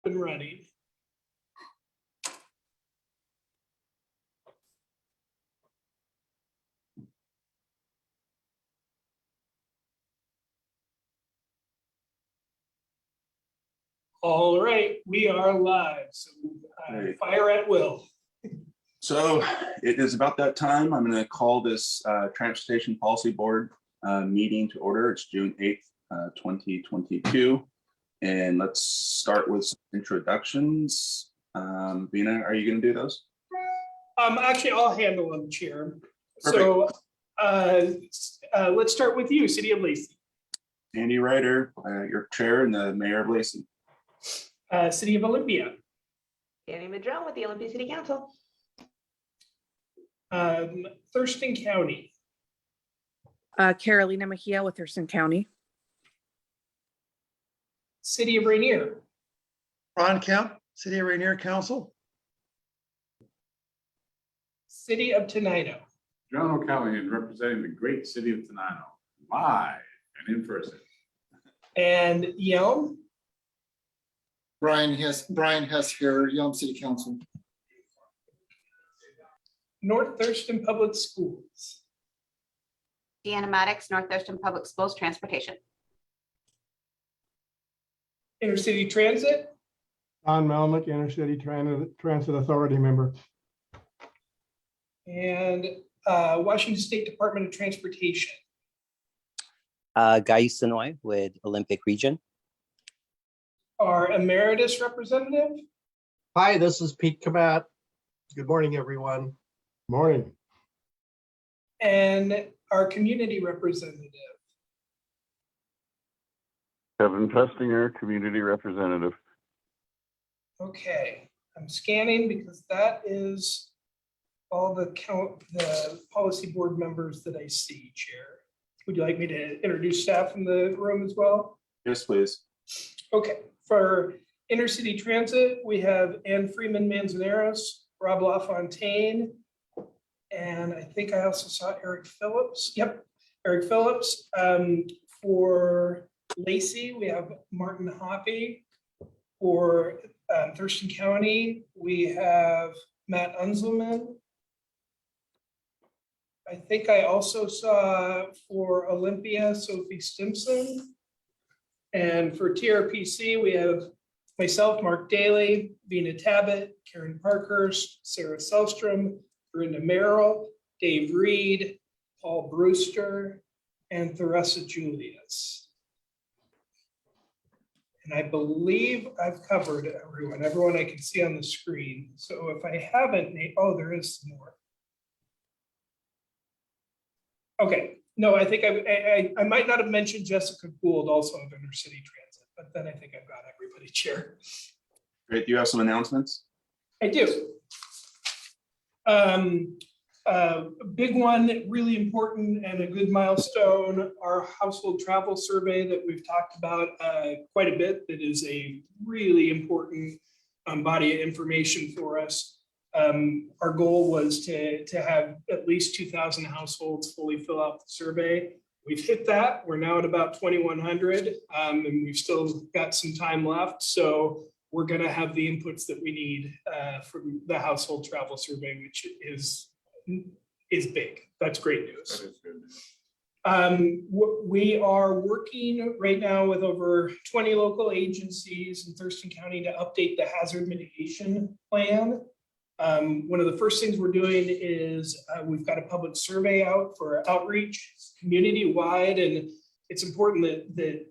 and running. All right, we are live, so Great. fire at will. So it is about that time. I'm going to call this Transportation Policy Board meeting to order. It's June 8th, 2022. And let's start with some introductions. Vina, are you going to do those? Actually, I'll handle them, Chair. So let's start with you, City of Lacey. Andy Ryder, your chair, and the mayor of Lacey. City of Olympia. Danny Madrone with the Olympia City Council. Thurston County. Carolina Mejia with Thurston County. City of Rainier. Ron Kemp, City of Rainier Council. City of Tenino. John O'Callaghan representing the great city of Tenino, live and in person. And Yelm. Brian Hess here, Yelm City Council. North Thurston Public Schools. Deanna Maddox, North Thurston Public Schools Transportation. Intercity Transit. Don Melnick, Intercity Transit Authority member. And Washington State Department of Transportation. Guy Sonoy with Olympic Region. Our emeritus representative. Hi, this is Pete Kamat. Good morning, everyone. Morning. And our community representative. Kevin Festinger, community representative. Okay, I'm scanning because that is all the policy board members that I see, Chair. Would you like me to introduce staff in the room as well? Yes, please. Okay, for Intercity Transit, we have Ann Freeman Manzaneros, Rob LaFontaine, and I think I also saw Eric Phillips. Yep, Eric Phillips. For Lacey, we have Martin Hoppy. For Thurston County, we have Matt Unzelman. I think I also saw for Olympia, Sophie Stimson. And for TRPC, we have myself, Mark Daly, Vina Tabbitt, Karen Parkhurst, Sarah Selstrom, Brenda Merrill, Dave Reed, Paul Brewster, and Theresa Julius. And I believe I've covered everyone I can see on the screen. So if I haven't, oh, there is some more. Okay, no, I think I might not have mentioned Jessica Gould, also of Intercity Transit, but then I think I've got everybody, Chair. Great. Do you have some announcements? I do. A big one, really important and a good milestone, our household travel survey that we've talked about quite a bit. That is a really important body of information for us. Our goal was to have at least 2,000 households fully fill out the survey. We've hit that. We're now at about 2,100, and we've still got some time left. So we're going to have the inputs that we need from the household travel survey, which is big. That's great news. That is good news. We are working right now with over 20 local agencies in Thurston County to update the hazard mitigation plan. One of the first things we're doing is we've got a public survey out for outreach community-wide, and it's important that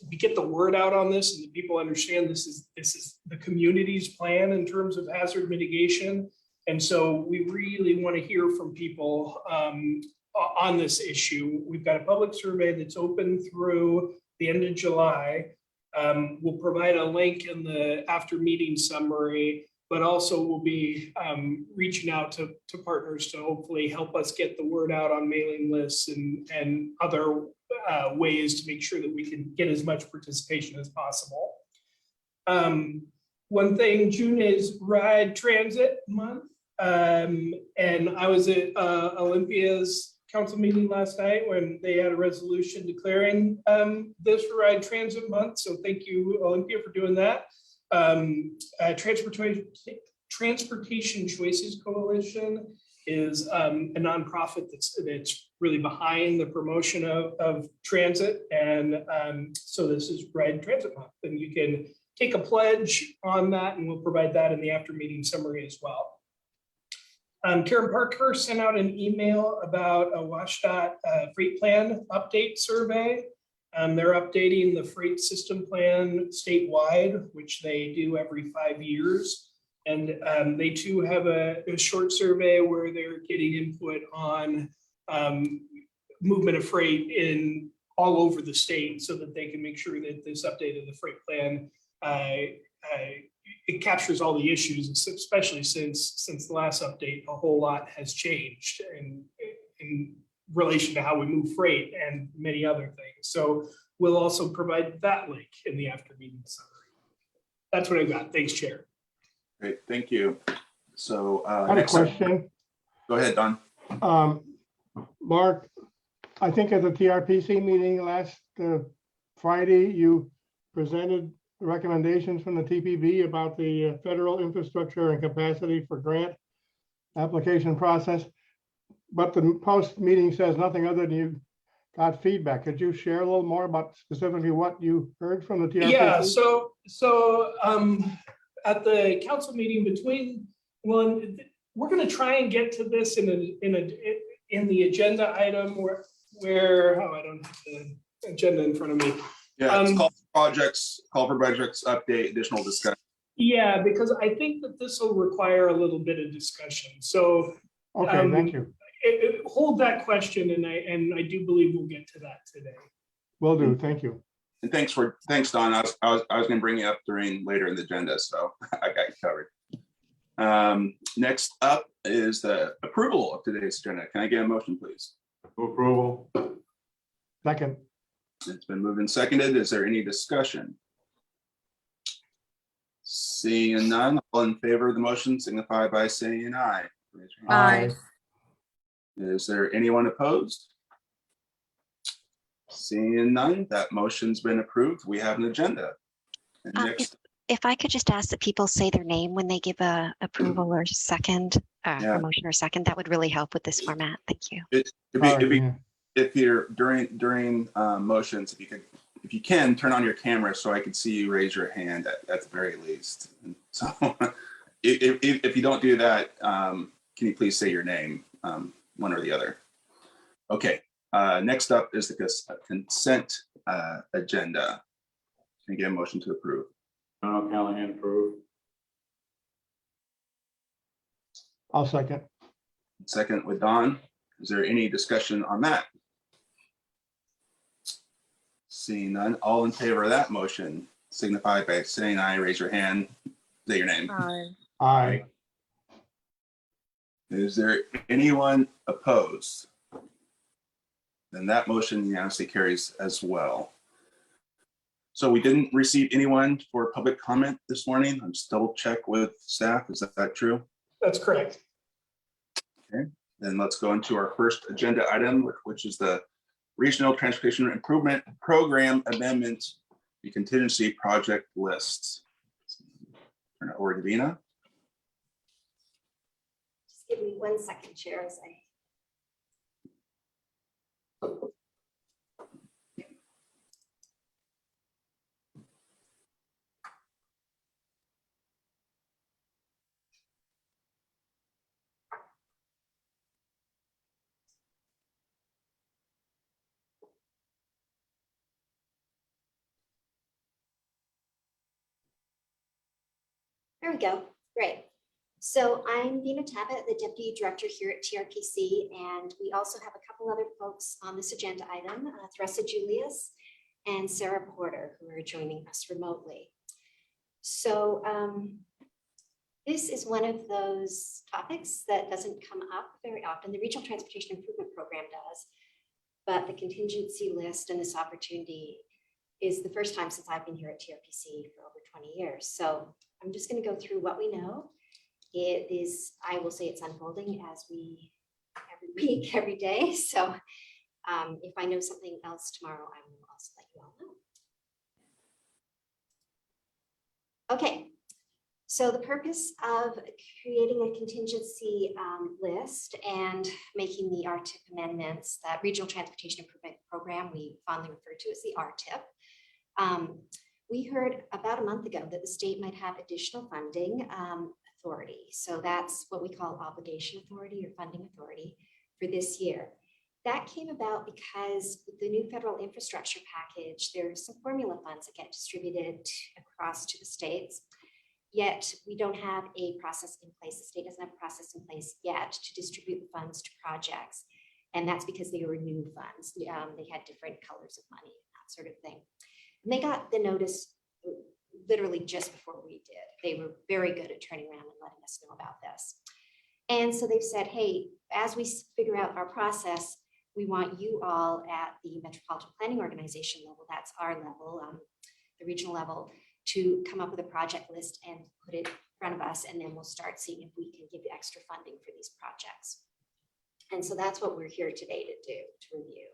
we get the word out on this and that people understand this is the community's plan in terms of hazard mitigation. And so we really want to hear from people on this issue. We've got a public survey that's open through the end of July. We'll provide a link in the after meeting summary, but also we'll be reaching out to partners to hopefully help us get the word out on mailing lists and other ways to make sure that we can get as much participation as possible. One thing, June is Ride Transit Month. And I was at Olympia's council meeting last night when they had a resolution declaring this Ride Transit Month. So thank you, Olympia, for doing that. Transportation Choices Coalition is a nonprofit that's really behind the promotion of transit. And so this is Ride Transit Month, and you can take a pledge on that, and we'll provide that in the after meeting summary as well. Karen Parker sent out an email about a WashDOT freight plan update survey. They're updating the freight system plan statewide, which they do every 5 years. And they too have a short survey where they're getting input on movement of freight in all over the state so that they can make sure that this update of the freight plan it captures all the issues, especially since the last update, a whole lot has changed in relation to how we move freight and many other things. So we'll also provide that link in the after meeting summary. That's what I got. Thanks, Chair. Great, thank you. So I had a next up- question. Go ahead, Don. Mark, I think at the TRPC meeting last Friday, you presented recommendations from the TPB about the federal infrastructure and capacity for grant application process. But the post meeting says nothing other than you got feedback. Could you share a little more about specifically what you heard from the TRPC? Yeah, so at the council meeting we're going to try and get to this in the agenda item where I don't have the agenda in front of me. Yeah, it's call for projects update, additional discussion. Yeah, because I think that this will require a little bit of discussion. So Okay, thank you. Hold that question, and I do believe we'll get to that today. Will do, thank you. And thanks, Don. I was going to bring you up later in the agenda, so I got you covered. Next up is the approval of today's agenda. Can I get a motion, please? Approval. Second, It's been moved and seconded. Is there any discussion? Seeing none, all in favor of the motion signify by saying aye. Raise your hand. Is there anyone opposed? Seeing none, that motion's been approved. We have an agenda. And next, If I could just ask that people say their name when they give a approval or second, Yeah. promotion or second, that would really help with this format. Thank you. if you're during motions, if you can turn on your camera so I can see you raise your hand at the very least. And so if you don't do that, can you please say your name, one or the other? Okay, next up is the consent agenda. Can I get a motion to approve? Donald Callahan, approve. I'll second. Second with Don. Is there any discussion on that? Seeing none, all in favor of that motion signify by saying aye, raise your hand, say your name. Aye. Is there anyone opposed? Then that motion unanimously carries as well. So we didn't receive anyone for public comment this morning. I'm just double check with staff. Is that true? That's correct. Okay, then let's go into our first agenda item, which is the Regional Transportation Improvement Program Amendment, the contingency project list. Turn it over to Dina. Just give me 1 second, Chair, as I. There we go. Great. So I'm Dina Tabbitt, the Deputy Director here at TRPC, and we also have a couple other folks on this agenda item, Theresa Julius and Sarah Porter, who are joining us remotely. So this is one of those topics that doesn't come up very often. The Regional Transportation Improvement Program does, but the contingency list and this opportunity is the first time since I've been here at TRPC for over 20 years. So I'm just going to go through what we know. It is, I will say it's unfolding as we, every week, every day. So if I know something else tomorrow, I will also let you all know. Okay, so the purpose of creating a contingency list and making the RTIP amendments, that Regional Transportation Improvement Program, we fondly refer to as the RTIP. We heard about a month ago that the state might have additional funding authority. So that's what we call obligation authority or funding authority for this year. That came about because with the new federal infrastructure package, there's some formula funds that get distributed across to the states. Yet we don't have a process in place. The state doesn't have a process in place yet to distribute the funds to projects. And that's because they were new funds. They had different colors of money, that sort of thing. And they got the notice literally just before we did. They were very good at turning around and letting us know about this. And so they've said, hey, as we figure out our process, we want you all at the Metropolitan Planning Organization level, that's our level, the regional level, to come up with a project list and put it in front of us, and then we'll start seeing if we can give you extra funding for these projects. And so that's what we're here today to do, to review.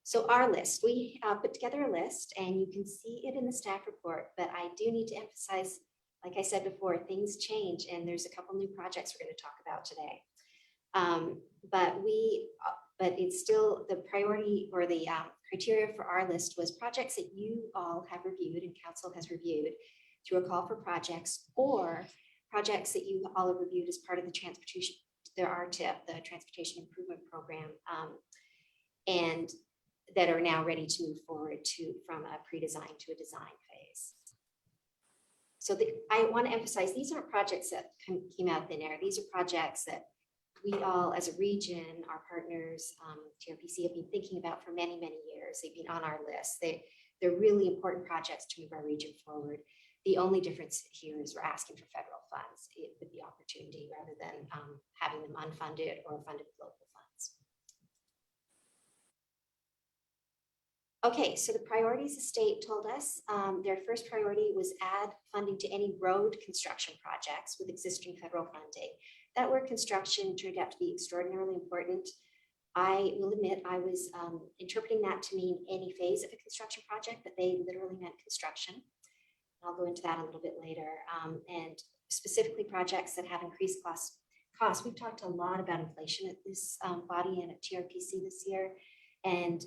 So our list, we put together a list, and you can see it in the staff report, but I do need to emphasize, like I said before, things change, and there's a couple new projects we're going to talk about today. But it's still the priority, or the criteria for our list was projects that you all have reviewed and council has reviewed through a call for projects, or projects that you all have reviewed as part of the transportation, the RTIP, the Transportation Improvement Program, and that are now ready to move forward from a pre-design to a design phase. So I want to emphasize, these aren't projects that came out of thin air. These are projects that we all, as a region, our partners, TRPC, have been thinking about for many, many years. They've been on our list. They're really important projects to move our region forward. The only difference here is we're asking for federal funds with the opportunity, rather than having them unfunded or funded with local funds. Okay, so the priorities the state told us, their first priority was add funding to any road construction projects with existing federal funding. That word construction turned out to be extraordinarily important. I will admit I was interpreting that to mean any phase of a construction project, but they literally meant construction. I'll go into that a little bit later. And specifically projects that have increased costs. We've talked a lot about inflation at this body and at TRPC this year, and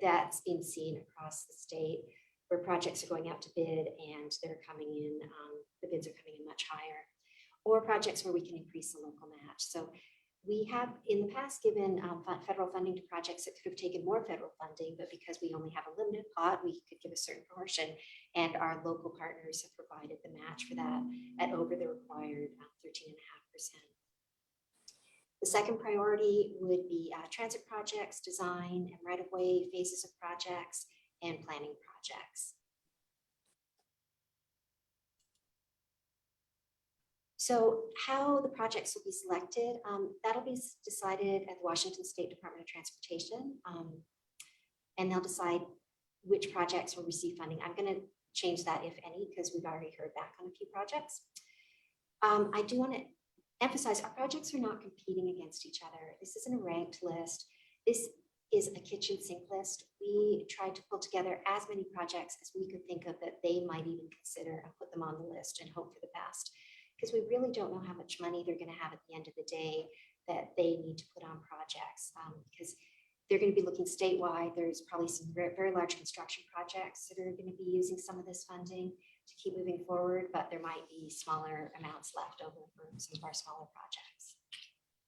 that's been seen across the state, where projects are going out to bid and they're coming in, the bids are coming in much higher, or projects where we can increase the local match. So we have in the past given federal funding to projects that could have taken more federal funding, but because we only have a limited pot, we could give a certain portion, and our local partners have provided the match for that at over the required 13.5%. The second priority would be transit projects, design and right-of-way phases of projects, and planning projects. So how the projects will be selected, that'll be decided at the Washington State Department of Transportation, and they'll decide which projects will receive funding. I'm going to change that, if any, because we've already heard back on a few projects. I do want to emphasize our projects are not competing against each other. This isn't a ranked list. This is a kitchen sink list. We tried to pull together as many projects as we could think of that they might even consider and put them on the list and hope for the best, because we really don't know how much money they're going to have at the end of the day that they need to put on projects, because they're going to be looking statewide. There's probably some very, very large construction projects that are going to be using some of this funding to keep moving forward, but there might be smaller amounts left over for some of our smaller projects.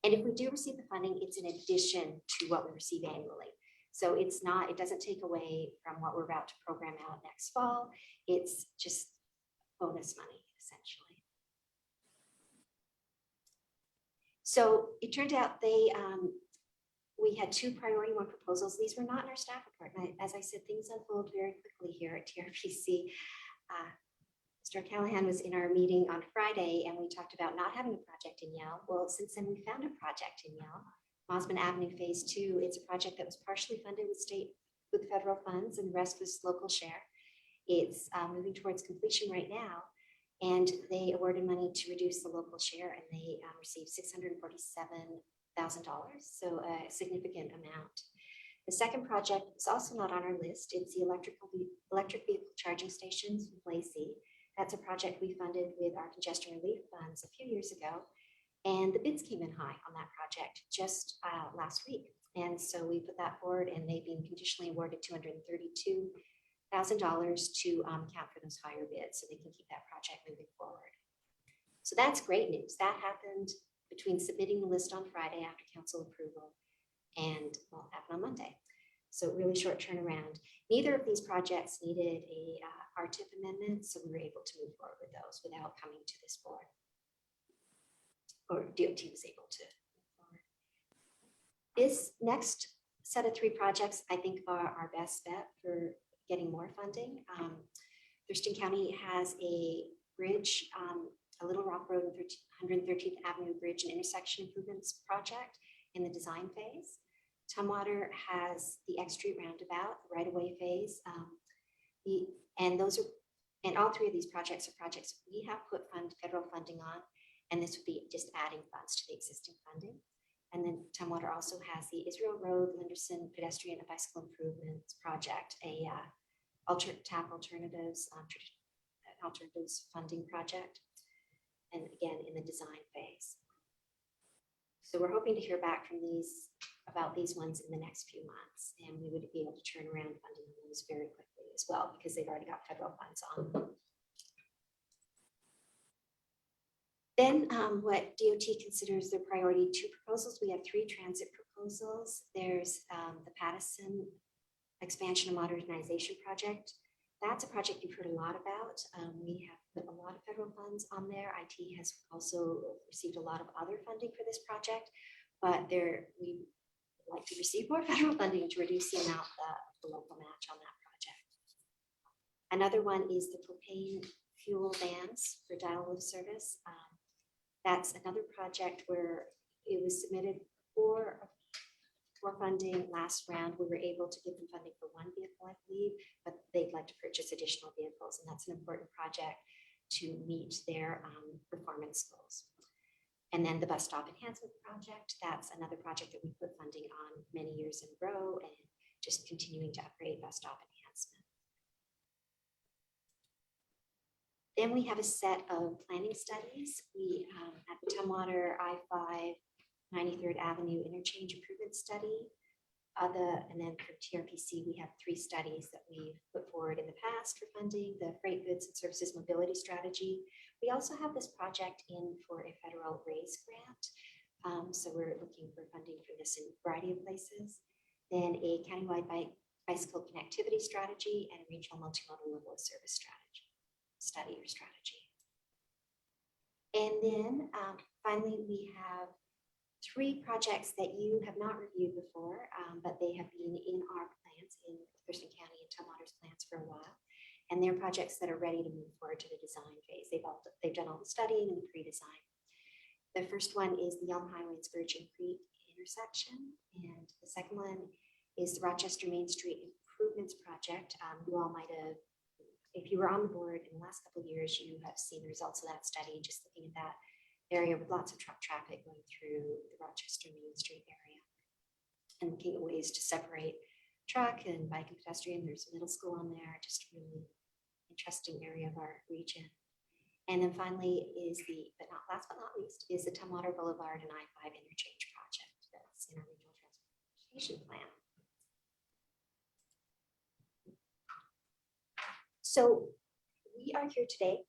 And if we do receive the funding, it's in addition to what we receive annually. So it's not, it doesn't take away from what we're about to program out next fall. It's just bonus money, essentially. So it turned out we had two priority one proposals. These were not in our staff report. And as I said, things unfold very quickly here at TRPC. Mr. Callahan was in our meeting on Friday, and we talked about not having a project in Yale. Well, since then we found a project in Yale, Mosman Avenue Phase 2. It's a project that was partially funded with federal funds, and the rest was local share. It's moving towards completion right now, and they awarded money to reduce the local share, and they received $647,000, so a significant amount. The second project is also not on our list. It's the electric vehicle charging stations in Lacey. That's a project we funded with our congestion relief funds a few years ago. And the bids came in high on that project just last week. And so we put that forward and they've been conditionally awarded $232,000 to count for those higher bids so they can keep that project moving forward. So that's great news. That happened between submitting the list on Friday after council approval and well, it happened on Monday. So really short turnaround. Neither of these projects needed a RTIP amendment, so we were able to move forward with those without coming to this board. Or DOT was able to move forward. This next set of 3 projects, I think, are our best bet for getting more funding. Thurston County has a bridge, a Little Rock Road and 113th Avenue Bridge and intersection improvements project in the design phase. Tumwater has the X Street roundabout, the right-of-way phase. And all 3 of these projects are projects we have put federal funding on, and this would be just adding funds to the existing funding. And then Tumwater also has the Israel Road, Lenderson pedestrian and bicycle improvements project, a TAP alternatives funding project, and again in the design phase. So we're hoping to hear back from about these ones in the next few months, and we would be able to turn around funding on those very quickly as well because they've already got federal funds on them. Then what DOT considers their priority 2 proposals. We have 3 transit proposals. There's the Pattison expansion and modernization project. That's a project you've heard a lot about. We have put a lot of federal funds on there. IT has also received a lot of other funding for this project, but we would like to receive more federal funding to reduce the amount of the local match on that project. Another one is the propane fuel vans for dial lift service. That's another project where it was submitted for funding last round. We were able to give them funding for 1 vehicle, I believe, but they'd like to purchase additional vehicles, and that's an important project to meet their performance goals. And then the bus stop enhancement project, that's another project that we put funding on many years in a row and just continuing to upgrade bus stop enhancement. Then we have a set of planning studies. We have the Tumwater I-5 93rd Avenue interchange improvement study. And then for TRPC, we have 3 studies that we've put forward in the past for funding: the freight goods and services mobility strategy. We also have this project in for a federal RAISE grant. So we're looking for funding for this in a variety of places. Then a countywide bicycle connectivity strategy and a regional multimodal level of service study. And then finally, we have 3 projects that you have not reviewed before, but they have been in our plans, in Thurston County and Tumwater's plans for a while. And they're projects that are ready to move forward to the design phase. They've done all the studying and the pre-design. The first one is the Elm Highway and Spurgeon Creek intersection. And the second one is the Rochester Main Street Improvements Project. You all might have, if you were on the board in the last couple of years, you have seen the results of that study, just looking at that area with lots of truck traffic going through the Rochester Main Street area and looking at ways to separate truck and bike and pedestrian. There's a middle school on there, just a really interesting area of our region. And then finally is last but not least, is the Tumwater Boulevard and I-5 interchange project that's in our regional transportation plan. So we are here today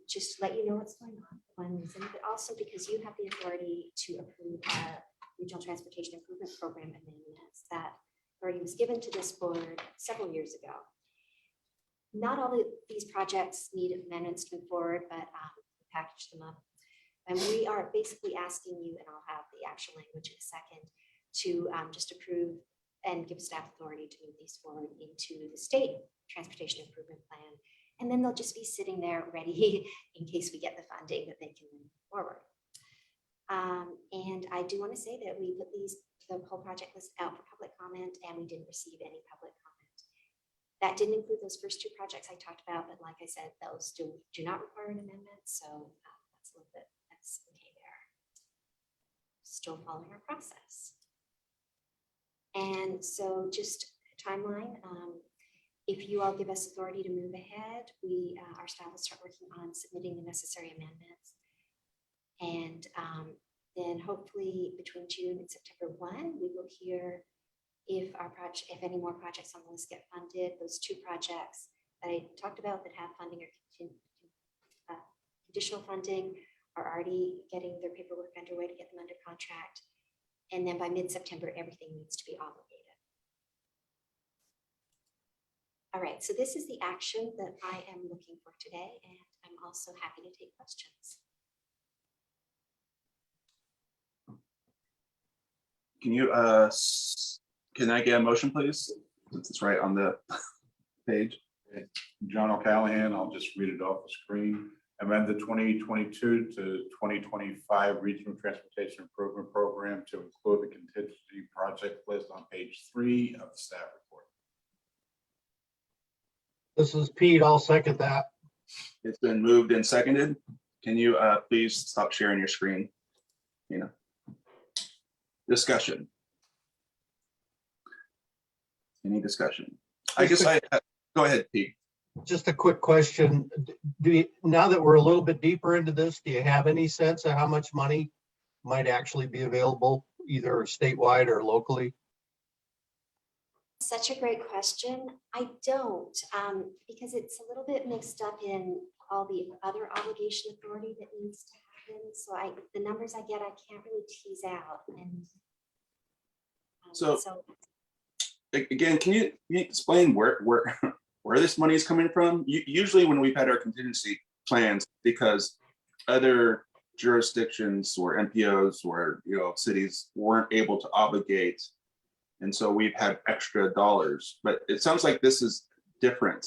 just to let you know what's going on, one reason, but also because you have the authority to approve our regional transportation improvement program amendments. That authority was given to this board several years ago. Not all of these projects need amendments to move forward, but package them up. And we are basically asking you, and I'll have the actual language in a second, to just approve and give staff authority to move these forward into the state transportation improvement plan. And then they'll just be sitting there ready in case we get the funding that they can move forward. And I do want to say that we put the whole project list out for public comment, and we didn't receive any public comment. That didn't include those first 2 projects I talked about, but like I said, those do not require an amendment. So that's okay there. Still following our process. And so just a timeline, if you all give us authority to move ahead, our staff will start working on submitting the necessary amendments. And then hopefully between June and September 1, we will hear if if any more projects on the list get funded. Those 2 projects that I talked about that have funding or conditional funding are already getting their paperwork underway to get them under contract. And then by mid-September, everything needs to be obligated. All right, so this is the action that I am looking for today, and I'm also happy to take questions. Can you, can I get a motion, please? Since it's right on the page. John O'Callahan, I'll just read it off the screen. Amend the 2022 to 2025 Regional Transportation Improvement Program to include the contingency project list on page 3 of the staff report. This is Pete. I'll second that. It's been moved and seconded. Can you please stop sharing your screen? Discussion. Any discussion? I guess go ahead, Pete. Just a quick question. Now that we're a little bit deeper into this, do you have any sense of how much money might actually be available, either statewide or locally? Such a great question. I don't, because it's a little bit mixed up in all the other obligation authority that needs to happen. So the numbers I get, I can't really tease out. And So again, can you explain where this money is coming from? Usually when we've had our contingency plans, because other jurisdictions or MPOs or cities weren't able to obligate, and so we've had extra dollars. But it sounds like this is different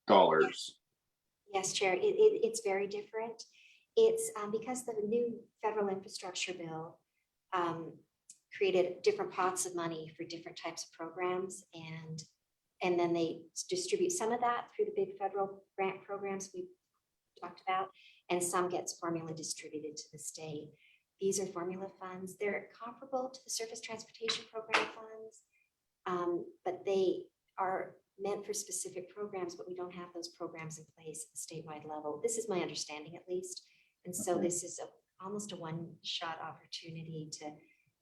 dollars. yes, Chair, it's very different. It's because the new federal infrastructure bill created different pots of money for different types of programs, and then they distribute some of that through the big federal grant programs we talked about, and some gets formula distributed to the state. These are formula funds. They're comparable to the Surface Transportation Program funds, but they are meant for specific programs, but we don't have those programs in place at the statewide level. This is my understanding, at least. And so this is almost a one-shot opportunity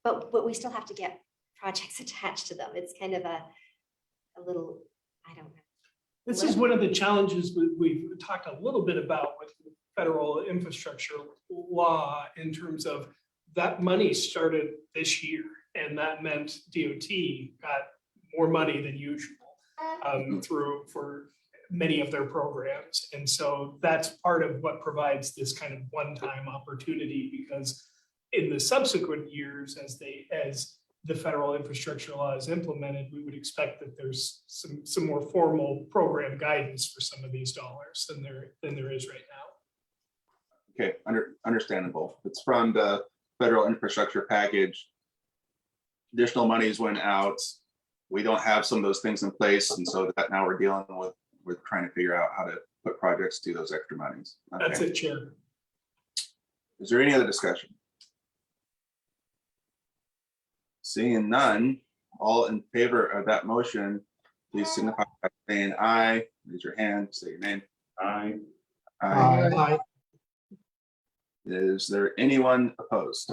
but we still have to get projects attached to them. It's kind of a little, I don't know. This is one of the challenges we've talked a little bit about with federal infrastructure law, in terms of that money started this year, and that meant DOT got more money than usual for many of their programs. And so that's part of what provides this kind of one-time opportunity, because in the subsequent years, as the federal infrastructure law is implemented, we would expect that there's some more formal program guidance for some of these dollars than there is right now. Okay, understandable. It's from the federal infrastructure package. Additional monies went out. We don't have some of those things in place, and so that now we're dealing with trying to figure out how to put projects to those extra monies. Okay. That's it, Chair. Is there any other discussion? Seeing none, all in favor of that motion, please signify by saying aye. Raise your hand, say your name. Aye. Aye. Is there anyone opposed?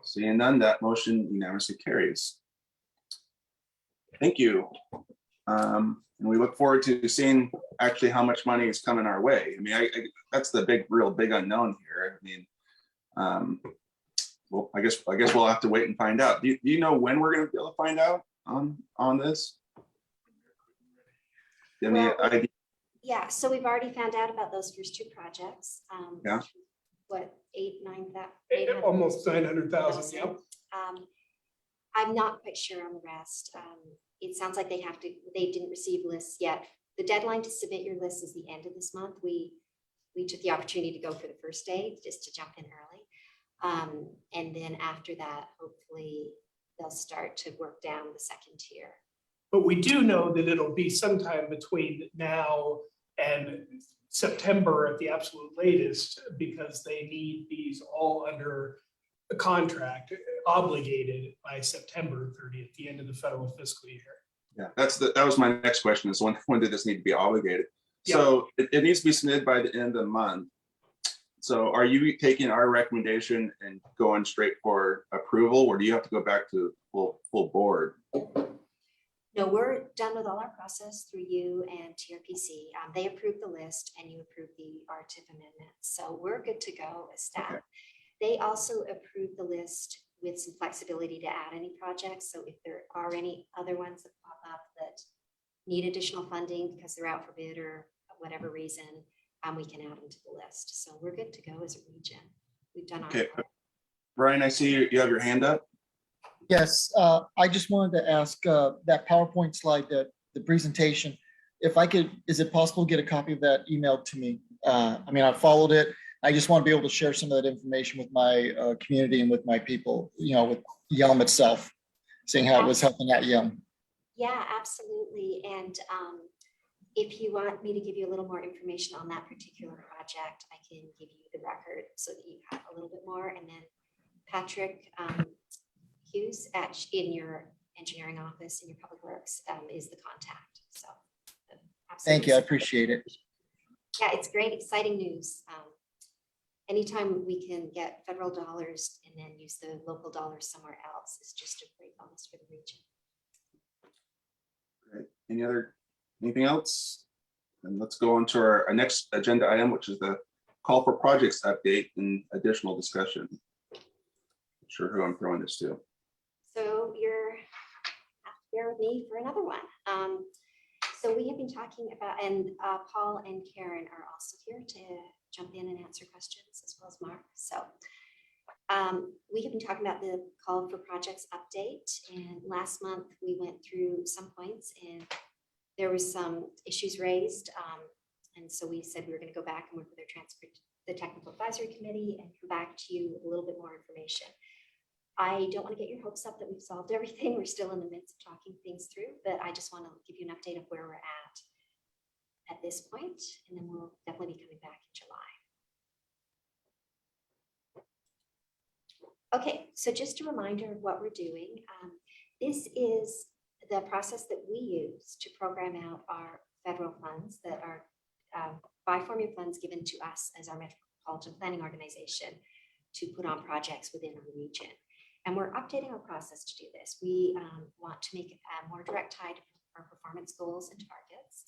Seeing none, that motion unanimously carries. Thank you. And we look forward to seeing actually how much money is coming our way. I mean, that's the real big unknown here. I mean, well, I guess we'll have to wait and find out. Do you know when we're going to be able to find out on this? Yeah, so we've already found out about those first 2 projects. Yeah. What, 800, Almost 900,000. Yep. I'm not quite sure on the rest. It sounds like they didn't receive lists yet. The deadline to submit your list is the end of this month. We took the opportunity to go for the first day just to jump in early. And then after that, hopefully they'll start to work down the second tier. But we do know that it'll be sometime between now and September at the absolute latest, because they need these all under a contract obligated by September 30th, the end of the federal fiscal year. Yeah, that was my next question is when did this need to be obligated? So it needs to be submitted by the end of the month. So are you taking our recommendation and going straight for approval, or do you have to go back to full board? No, we're done with all our process through you and TRPC. They approved the list and you approved the RTIP amendment. So we're good to go as staff. Okay. They also approved the list with some flexibility to add any projects. So if there are any other ones that pop up that need additional funding because they're out for bid or whatever reason, we can add them to the list. So we're good to go as a region. We've done our Okay. part. Brian, I see you have your hand up. Yes, I just wanted to ask that PowerPoint slide, that the presentation, if I could, is it possible to get a copy of that emailed to me? I mean, I followed it. I just want to be able to share some of that information with my community and with my people, you know, with Yelm itself, seeing how it was helping out Yelm. Yeah, absolutely. And if you want me to give you a little more information on that particular project, I can give you the record so that you have a little bit more. And then Patrick Hughes in your engineering office in your public works is the contact. So Thank you. I absolutely. appreciate it. Yeah, it's great, exciting news. Anytime we can get federal dollars and then use the local dollars somewhere else is just a great bonus for the region. Great. Anything else? And let's go on to our next agenda item, which is the call for projects update and additional discussion. Not sure who I'm throwing this to. So you're have to bear with me for another one. So we have been talking about, and Paul and Karen are also here to jump in and answer questions, as well as Mark. So we have been talking about the call for projects update, and last month we went through some points and there was some issues raised. And so we said we were going to go back and work with the technical advisory committee and come back to you with a little bit more information. I don't want to get your hopes up that we've solved everything. We're still in the midst of talking things through, but I just want to give you an update of where we're at this point, and then we'll definitely be coming back in July. Okay, so just a reminder of what we're doing. This is the process that we use to program out our federal funds that are by formula funds given to us as our metropolitan planning organization to put on projects within our region. And we're updating our process to do this. We want to make a more direct tie to our performance goals and targets.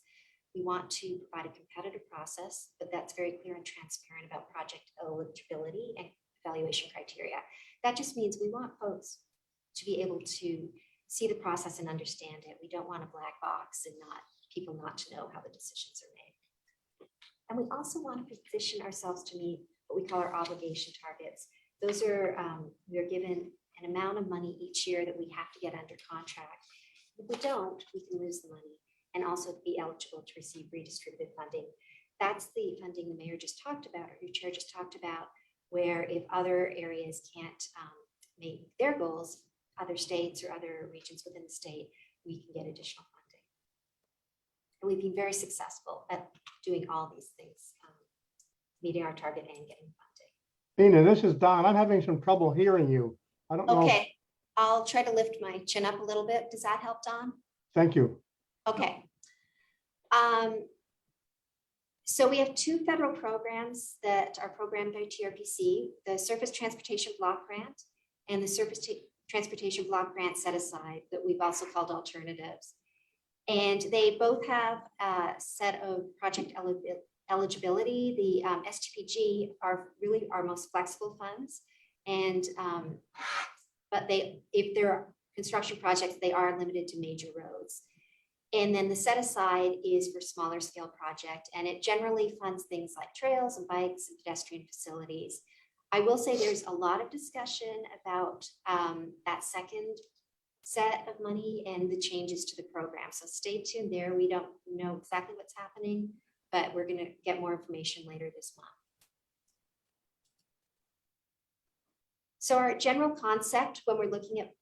We want to provide a competitive process, but that's very clear and transparent about project eligibility and evaluation criteria. That just means we want folks to be able to see the process and understand it. We don't want a black box and people not to know how the decisions are made. And we also want to position ourselves to meet what we call our obligation targets. Those are, we are given an amount of money each year that we have to get under contract. If we don't, we can lose the money and also be eligible to receive redistributed funding. That's the funding the mayor just talked about, or your chair just talked about, where if other areas can't make their goals, other states or other regions within the state, we can get additional funding. And we've been very successful at doing all these things, meeting our target and getting funding. Tina, this is Don. I'm having some trouble hearing you. I don't know. Okay, I'll try to lift my chin up a little bit. Does that help, Don? Thank you. Okay. So we have two federal programs that are programmed by TRPC, the Surface Transportation Block Grant and the Surface Transportation Block Grant Set Aside that we've also called alternatives. And they both have a set of project eligibility. The STPG are really our most flexible funds. And but if there are construction projects, they are limited to major roads. And then the set aside is for smaller scale project, and it generally funds things like trails and bikes and pedestrian facilities. I will say there's a lot of discussion about that second set of money and the changes to the program. So stay tuned there. We don't know exactly what's happening, but we're going to get more information later this month. So our general concept when we're looking at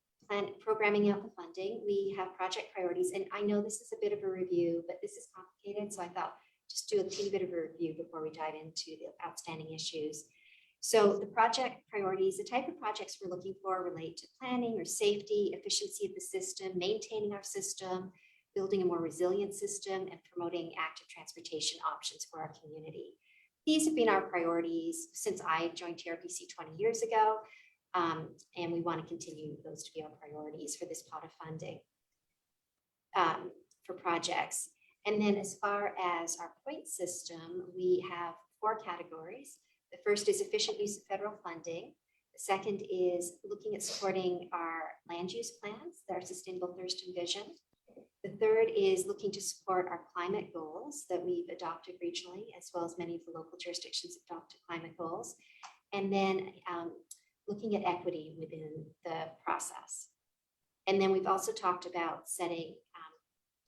programming out the funding, we have project priorities. And I know this is a bit of a review, but this is complicated. So I thought just do a teeny bit of a review before we dive into the outstanding issues. So the project priorities, the type of projects we're looking for relate to planning or safety, efficiency of the system, maintaining our system, building a more resilient system, and promoting active transportation options for our community. These have been our priorities since I joined TRPC 20 years ago, and we want to continue those to be our priorities for this pot of funding for projects. And then as far as our point system, we have 4 categories. The first is efficient use of federal funding. The second is looking at supporting our land use plans, our sustainable Thurston vision. The third is looking to support our climate goals that we've adopted regionally, as well as many of the local jurisdictions adopted climate goals. And then looking at equity within the process. And then we've also talked about setting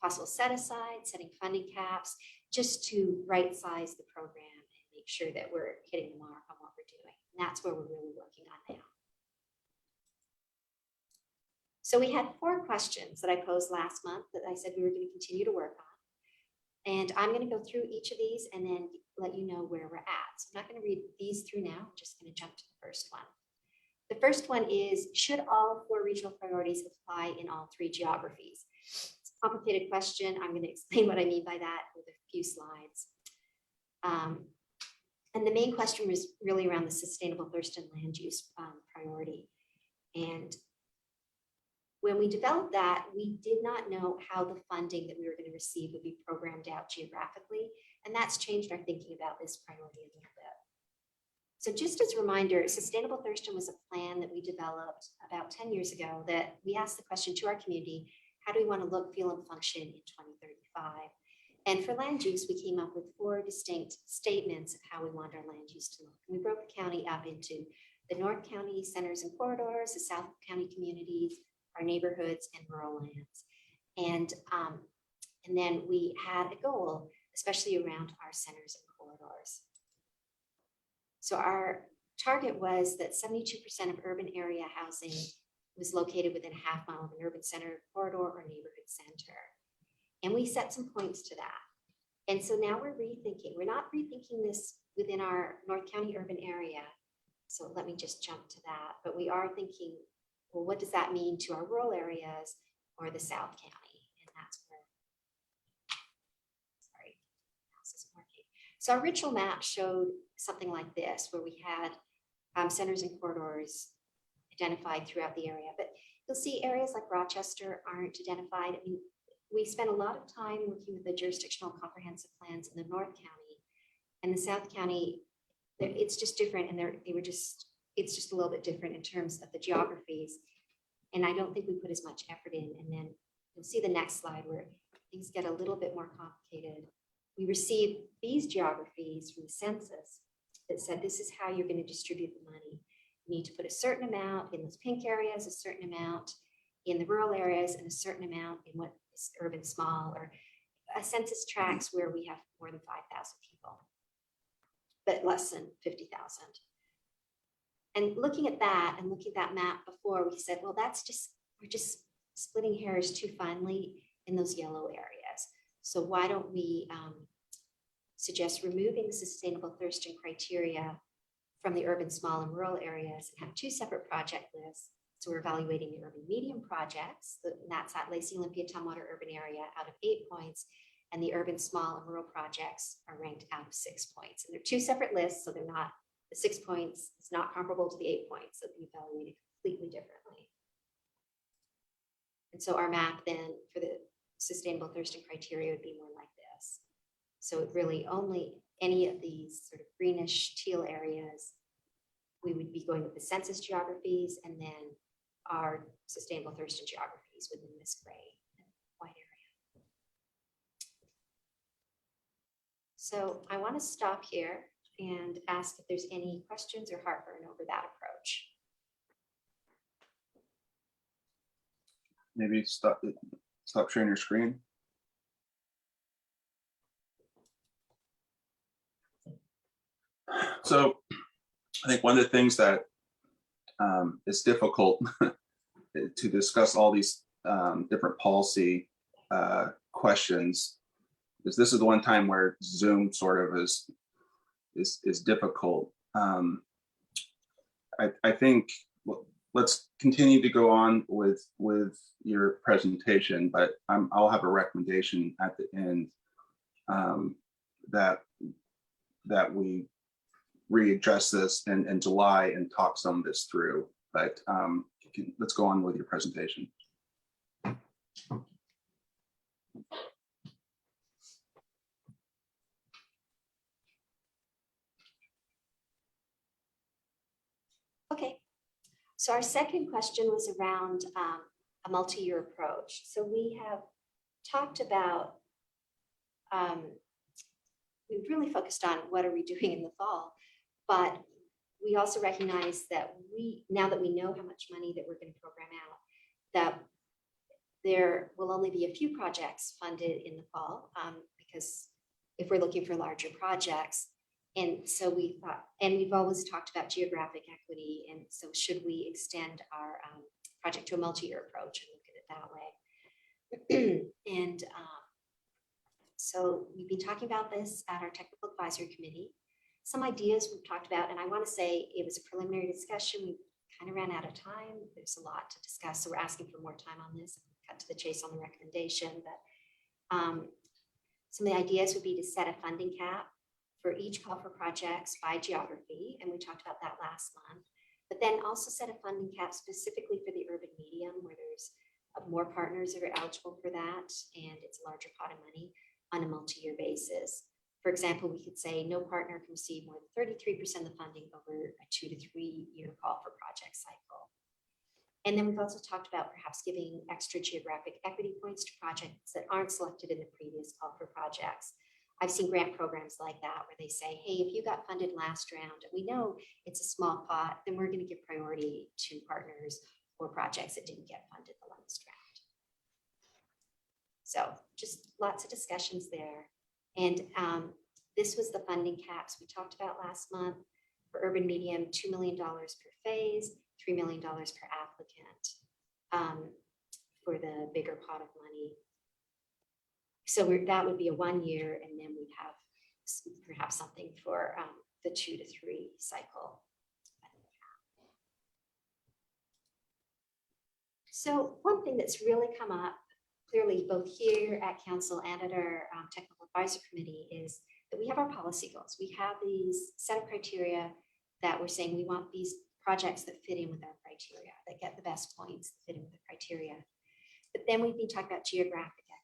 possible set aside, setting funding caps, just to right size the program and make sure that we're hitting the mark on what we're doing. And that's where we're really working on now. So we had 4 questions that I posed last month that I said we were going to continue to work on. And I'm going to go through each of these and then let you know where we're at. So I'm not going to read these through now. I'm just going to jump to the first one. The first one is, should all 4 regional priorities apply in all 3 geographies? It's a complicated question. I'm going to explain what I mean by that with a few slides. And the main question was really around the sustainable Thurston land use priority. And when we developed that, we did not know how the funding that we were going to receive would be programmed out geographically. And that's changed our thinking about this priority a little bit. So just as a reminder, Sustainable Thurston was a plan that we developed about 10 years ago that we asked the question to our community, how do we want to look, feel, and function in 2035? And for land use, we came up with 4 distinct statements of how we want our land use to look. And we broke the county up into the North County centers and corridors, the South County communities, our neighborhoods, and rural lands. And then we had a goal, especially around our centers and corridors. So our target was that 72% of urban area housing was located within a half mile of an urban center, corridor, or neighborhood center. And we set some points to that. And so now we're rethinking. We're not rethinking this within our North County urban area. So let me just jump to that. But we are thinking, well, what does that mean to our rural areas or the South County? And that's where, sorry, mouse isn't working. So our original map showed something like this, where we had centers and corridors identified throughout the area. But you'll see areas like Rochester aren't identified. I mean, we spent a lot of time working with the jurisdictional comprehensive plans in the North County and the South County. It's just different, and it's just a little bit different in terms of the geographies. And I don't think we put as much effort in. And then you'll see the next slide where things get a little bit more complicated. We received these geographies from the census that said, this is how you're going to distribute the money. You need to put a certain amount in those pink areas, a certain amount in the rural areas, and a certain amount in what is urban small, or a census tracts where we have more than 5,000 people, but less than 50,000. And looking at that and looking at that map before, we said, well, we're just splitting hairs too finely in those yellow areas. So why don't we suggest removing the sustainable Thurston criteria from the urban small and rural areas and have 2 separate project lists. So we're evaluating the urban medium projects, that's at Lacey Olympia Tumwater urban area out of 8 points, and the urban small and rural projects are ranked out of 6 points. And they're 2 separate lists, so they're not, the 6 points is not comparable to the 8 points, so they're evaluated completely differently. And so our map then for the sustainable Thurston criteria would be more like this. So it really only any of these sort of greenish teal areas, we would be going with the census geographies, and then our sustainable Thurston geographies within this gray and white area. So I want to stop here and ask if there's any questions or heartburn over that approach. Maybe stop sharing your screen. So I think one of the things that is difficult to discuss all these different policy questions is this is the one time where Zoom sort of is difficult. I think let's continue to go on with your presentation, but I'll have a recommendation at the end that we readdress this in July and talk some of this through. But let's go on with your presentation. Okay, so our second question was around a multi-year approach. So we have talked about, we've really focused on what are we doing in the fall, but we also recognize that now that we know how much money that we're going to program out, that there will only be a few projects funded in the fall, because if we're looking for larger projects. And so we thought, and we've always talked about geographic equity. And so should we extend our project to a multi-year approach and look at it that way? And so we've been talking about this at our technical advisory committee. Some ideas we've talked about, and I want to say it was a preliminary discussion. We kind of ran out of time. There's a lot to discuss. So we're asking for more time on this. Cut to the chase on the recommendation. But some of the ideas would be to set a funding cap for each call for projects by geography, and we talked about that last month, but then also set a funding cap specifically for the urban medium where there's more partners that are eligible for that, and it's a larger pot of money on a multi-year basis. For example, we could say no partner can receive more than 33% of the funding over a 2 to 3 year call for project cycle. And then we've also talked about perhaps giving extra geographic equity points to projects that aren't selected in the previous call for projects. I've seen grant programs like that where they say, hey, if you got funded last round and we know it's a small pot, then we're going to give priority to partners or projects that didn't get funded the last round. So just lots of discussions there. And this was the funding caps we talked about last month. For urban medium, $2 million per phase, $3 million per applicant for the bigger pot of money. So that would be a 1 year, and then we'd have perhaps something for the 2 to 3 cycle. So one thing that's really come up clearly both here at council and at our technical advisory committee is that we have our policy goals. We have these set of criteria that we're saying we want these projects that fit in with our criteria, that get the best points, that fit in with the criteria. But then we've been talking about geographic equity,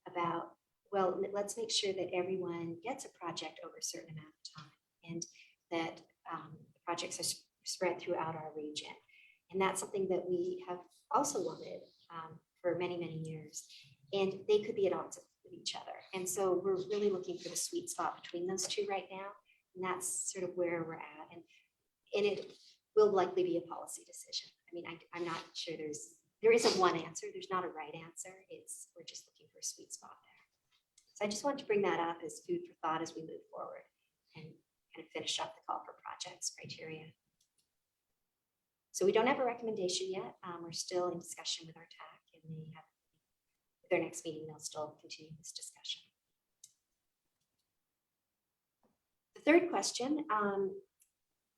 about, well, let's make sure that everyone gets a project over a certain amount of time and that the projects are spread throughout our region. And that's something that we have also wanted for many, many years. And they could be at odds with each other. And so we're really looking for the sweet spot between those two right now. And that's sort of where we're at. And it will likely be a policy decision. I mean, I'm not sure there isn't one answer. There's not a right answer. We're just looking for a sweet spot there. So I just wanted to bring that up as food for thought as we move forward and kind of finish up the call for projects criteria. So we don't have a recommendation yet. We're still in discussion with our TAC, and they have their next meeting, they'll still continue this discussion. The third question, and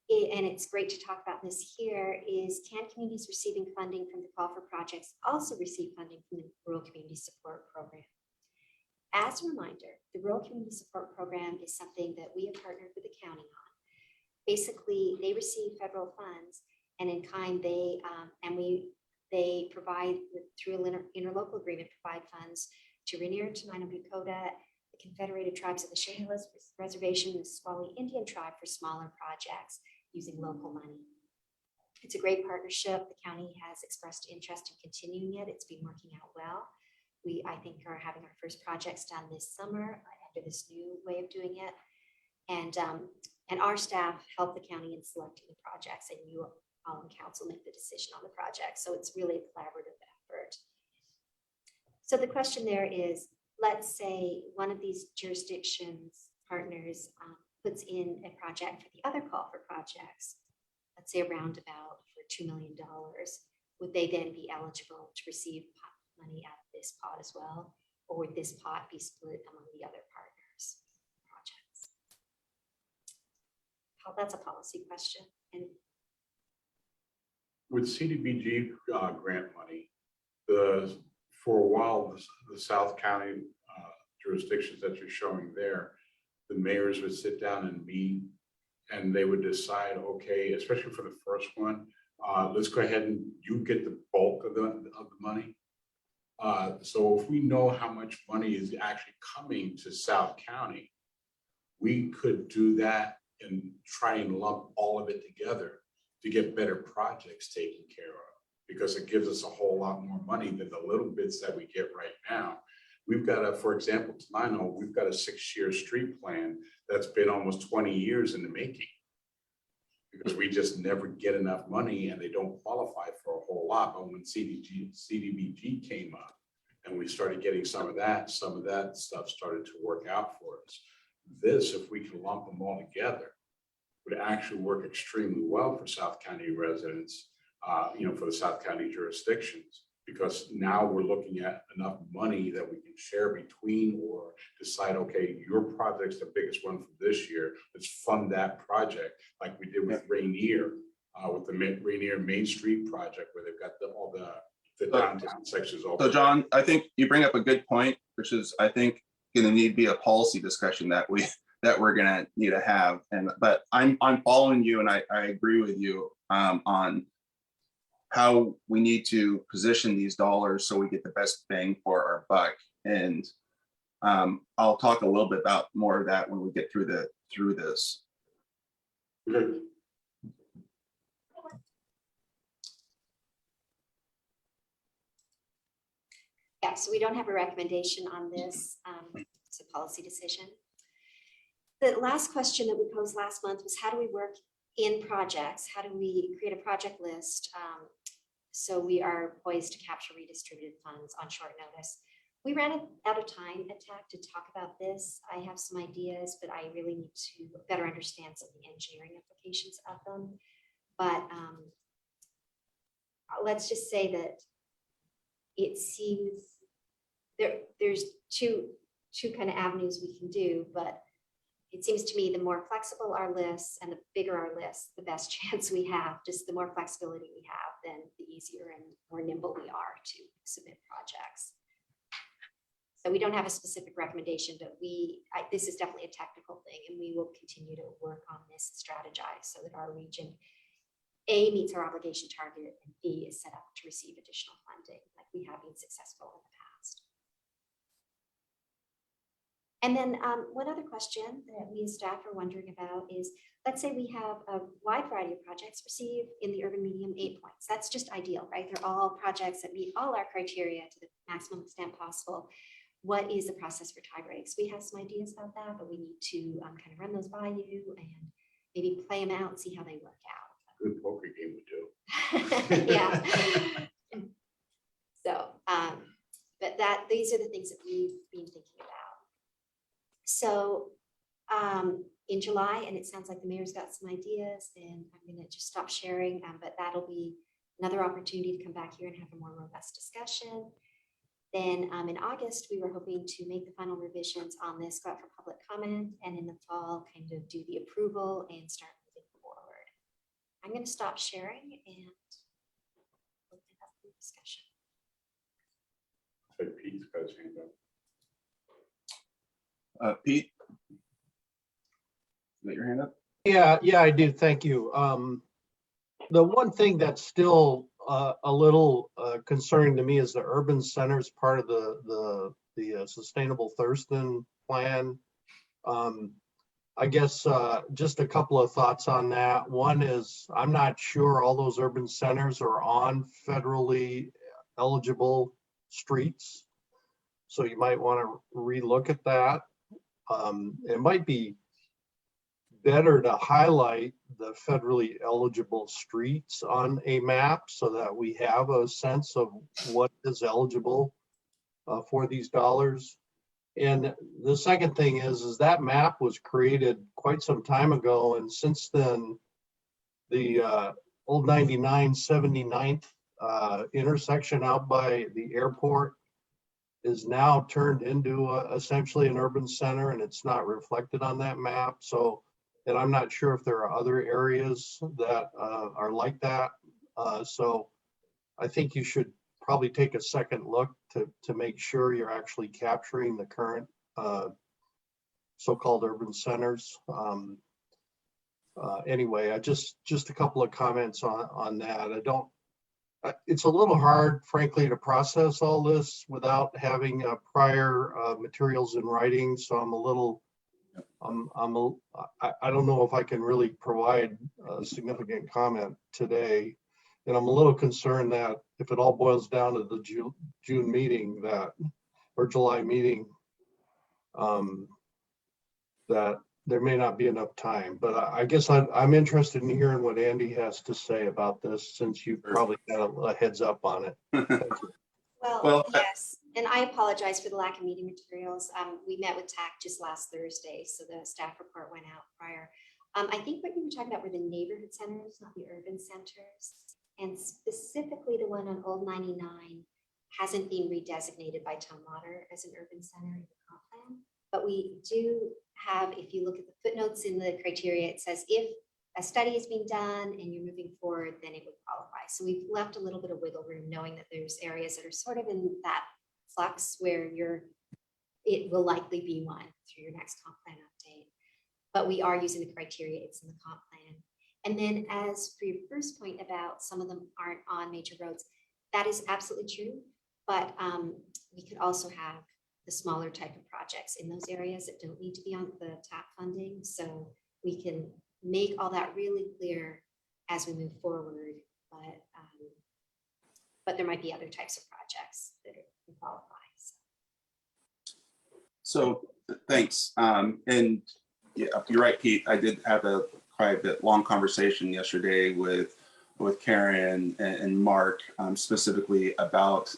it's great to talk about this here, is can communities receiving funding from the call for projects also receive funding from the Rural Community Support Program? As a reminder, the Rural Community Support Program is something that we have partnered with the county on. Basically, they receive federal funds, and in kind, they provide, through an interlocal agreement, provide funds to Rainier, Tenino, Dakota, the Confederated Tribes of the Chehalis Reservation, the Nisqually Indian Tribe for smaller projects using local money. It's a great partnership. The county has expressed interest in continuing it. It's been working out well. We, I think, are having our first projects done this summer under this new way of doing it. And our staff help the county in selecting the projects, and you all in council make the decision on the project. So it's really a collaborative effort. So the question there is, let's say one of these jurisdictions partners puts in a project for the other call for projects, let's say a roundabout for $2 million. Would they then be eligible to receive money out of this pot as well? Or would this pot be split among the other partners' projects? That's a policy question. And with CDBG grant money, for a while, the South County jurisdictions that you're showing there, the mayors would sit down and meet, and they would decide, okay, especially for the first one, let's go ahead and you get the bulk of the money. So if we know how much money is actually coming to South County, we could do that and try and lump all of it together to get better projects taken care of, because it gives us a whole lot more money than the little bits that we get right now. We've got for example, Tenino, we've got a 6-year street plan that's been almost 20 years in the making, because we just never get enough money and they don't qualify for a whole lot. But when CDBG came up and we started getting some of that stuff started to work out for us. This, if we can lump them all together, would actually work extremely well for South County residents, for the South County jurisdictions, because now we're looking at enough money that we can share between, or decide, okay, your project's the biggest one for this year, let's fund that project, like we did with Rainier, with the Rainier Main Street project, where they've got all the downtown sections. So John, I think you bring up a good point, which is, I think, going to need to be a policy discussion that we're going to need to have. But I'm following you, and I agree with you on how we need to position these dollars so we get the best bang for our buck. And I'll talk a little bit about more of that when we get through this. Good. Yeah, so we don't have a recommendation on this. It's a policy decision. The last question that we posed last month was, how do we work in projects? How do we create a project list so we are poised to capture redistributed funds on short notice? We ran out of time at TAC to talk about this. I have some ideas, but I really need to better understand some of the engineering implications of them. But let's just say that it seems there's two kind of avenues we can do, but it seems to me the more flexible our lists and the bigger our lists, the best chance we have. Just the more flexibility we have, then the easier and more nimble we are to submit projects. So we don't have a specific recommendation, but this is definitely a technical thing, and we will continue to work on this and strategize so that our region, A, meets our obligation target, and B, is set up to receive additional funding, like we have been successful in the past. And then one other question that we as staff are wondering about is, let's say we have a wide variety of projects receive in the urban medium 8 points. That's just ideal, right? They're all projects that meet all our criteria to the maximum extent possible. What is the process for tie breaks? We have some ideas about that, but we need to kind of run those by you and maybe play them out and see how they work out. Good poker game we do. Yeah. So, but these are the things that we've been thinking about. So in July, and it sounds like the mayor's got some ideas, and I'm going to just stop sharing, but that'll be another opportunity to come back here and have a more robust discussion. Then in August, we were hoping to make the final revisions on this, go out for public comment, and in the fall, kind of do the approval and start moving forward. I'm going to stop sharing and open up the discussion. So Pete's got his hand up. Pete, you got your hand up? Yeah, I do. Thank you. The one thing that's still a little concerning to me is the urban centers part of the Sustainable Thurston plan. I guess just a couple of thoughts on that. One is, I'm not sure all those urban centers are on federally eligible streets, so you might want to relook at that. It might be better to highlight the federally eligible streets on a map so that we have a sense of what is eligible for these dollars. And the second thing is that map was created quite some time ago, and since then the old 99 79th intersection out by the airport is now turned into essentially an urban center, and it's not reflected on that map. So, and I'm not sure if there are other areas that are like that So I think you should probably take a second look to make sure you're actually capturing the current so-called urban centers. Anyway, just a couple of comments on that. It's a little hard, frankly, to process all this without having prior materials in writing. So I'm a little, I don't know if I can really provide a significant comment today. And I'm a little concerned that if it all boils down to the June meeting or July meeting, that there may not be enough time. But I guess I'm interested in hearing what Andy has to say about this, since you probably got a heads up on it. Well, yes, and I apologize for the lack of meeting materials. We met with TAC just last Thursday, so the staff report went out prior. I think what you were talking about were the neighborhood centers, not the urban centers. And specifically the one on Old 99 hasn't been redesignated by Tumwater as an urban center in the comp plan. But we do have, if you look at the footnotes in the criteria, it says if a study is being done and you're moving forward, then it would qualify. So we've left a little bit of wiggle room, knowing that there's areas that are sort of in that flux where it will likely be one through your next comp plan update. But we are using the criteria, it's in the comp plan. And then as for your first point about some of them aren't on major roads, that is absolutely true. But we could also have the smaller type of projects in those areas that don't need to be on the TAP funding. So we can make all that really clear as we move forward. But there might be other types of projects that can qualify. So thanks. And yeah, you're right, Pete. I did have quite a bit long conversation yesterday with Karen and Mark, specifically about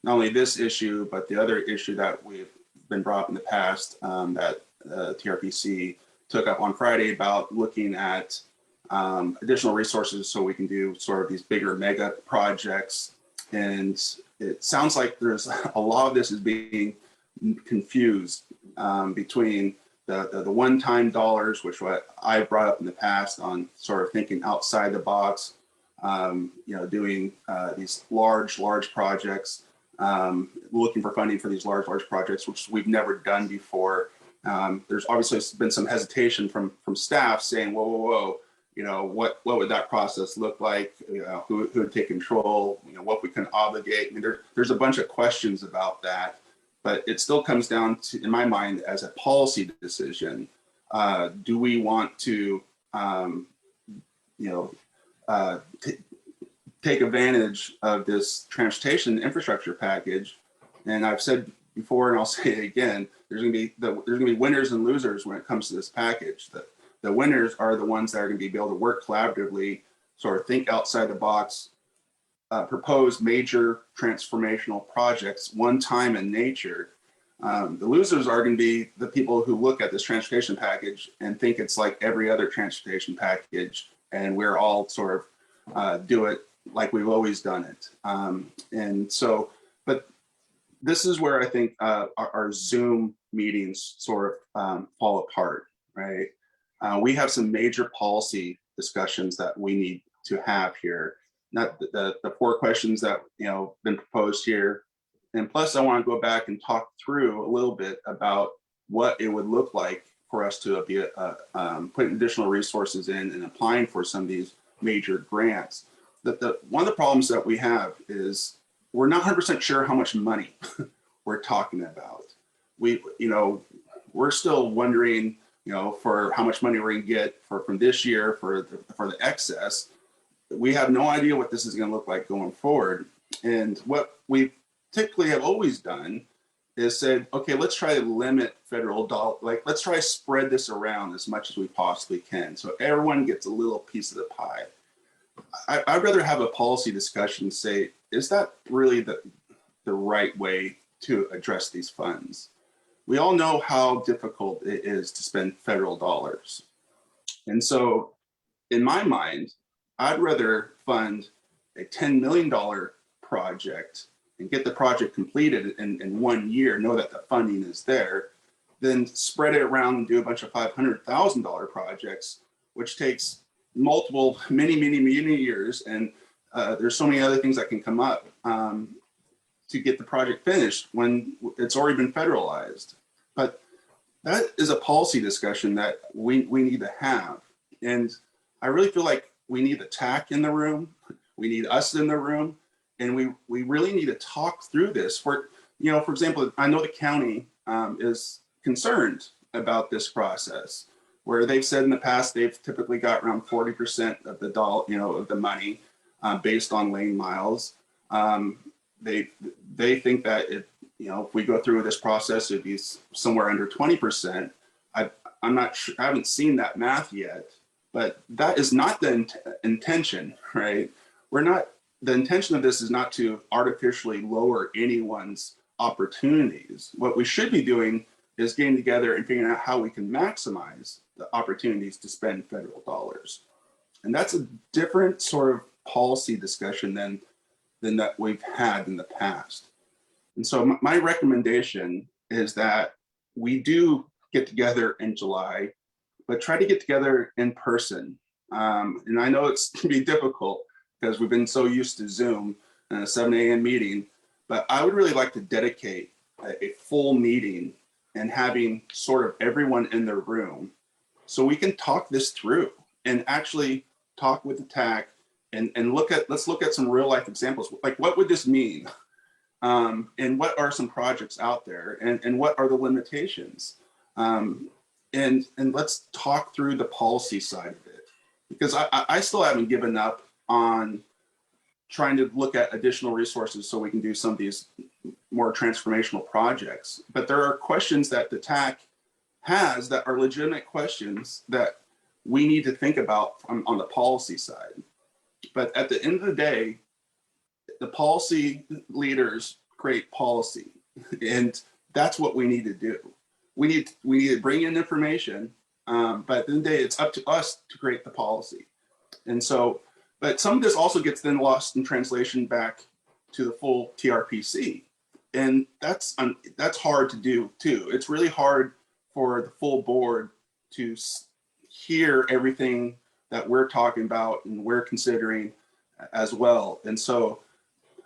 not only this issue, but the other issue that we've been brought up in the past, that TRPC took up on Friday, about looking at additional resources so we can do sort of these bigger mega projects. And it sounds like there's a lot of this is being confused between the one-time dollars, which what I brought up in the past on sort of thinking outside the box, doing these large projects, looking for funding for these large projects, which we've never done before. There's obviously been some hesitation from staff saying, whoa, what would that process look like? Who would take control? What we can obligate. I mean, there's a bunch of questions about that, but it still comes down to, in my mind, as a policy decision. Do we want to, take advantage of this transportation infrastructure package? And I've said before, and I'll say it again, there's going to be winners and losers when it comes to this package. The winners are the ones that are going to be able to work collaboratively, sort of think outside the box, propose major transformational projects, one time in nature. The losers are going to be the people who look at this transportation package and think it's like every other transportation package, and we're all sort of do it like we've always done it. And so, but this is where I think our Zoom meetings sort of fall apart, right? We have some major policy discussions that we need to have here. Not the 4 questions that been proposed here, and plus I want to go back and talk through a little bit about what it would look like for us to be putting additional resources in and applying for some of these major grants. One of the problems that we have is we're not 100% sure how much money we're talking about. We're still wondering, for how much money we're going to get from this year for the excess. We have no idea what this is going to look like going forward. And what we typically have always done is said, okay, let's try to limit federal dollar, let's try to spread this around as much as we possibly can, so everyone gets a little piece of the pie. I'd rather have a policy discussion say, is that really the right way to address these funds? We all know how difficult it is to spend federal dollars. And so in my mind, I'd rather fund a $10 million project and get the project completed in 1 year, know that the funding is there, than spread it around and do a bunch of $500,000 projects, which takes many years. And there's so many other things that can come up to get the project finished when it's already been federalized. But that is a policy discussion that we need to have. And I really feel like we need the TAC in the room. We need us in the room. And we really need to talk through this. For example, I know the county is concerned about this process, where they've said in the past they've typically got around 40% of the of the money based on lane miles. They think that if we go through this process, it'd be somewhere under 20%. I'm not sure, I haven't seen that math yet, but that is not the intention, right? The intention of this is not to artificially lower anyone's opportunities. What we should be doing is getting together and figuring out how we can maximize the opportunities to spend federal dollars. And that's a different sort of policy discussion than that we've had in the past. And so my recommendation is that we do get together in July, but try to get together in person. And I know it's gonna be difficult because we've been so used to Zoom and a 7 a.m. meeting, but I would really like to dedicate a full meeting and having sort of everyone in their room so we can talk this through and actually talk with the TAC and let's look at some real life examples. Like, what would this mean? And what are some projects out there, and what are the limitations? And let's talk through the policy side of it, because I still haven't given up on trying to look at additional resources so we can do some of these more transformational projects. But there are questions that the TAC has that are legitimate questions that we need to think about on the policy side. But at the end of the day, the policy leaders create policy, and that's what we need to do. We need to bring in information, but at the end of the day, it's up to us to create the policy. And so, but some of this also gets then lost in translation back to the full TRPC, and that's hard to do too. It's really hard for the full board to hear everything that we're talking about and we're considering as well. And so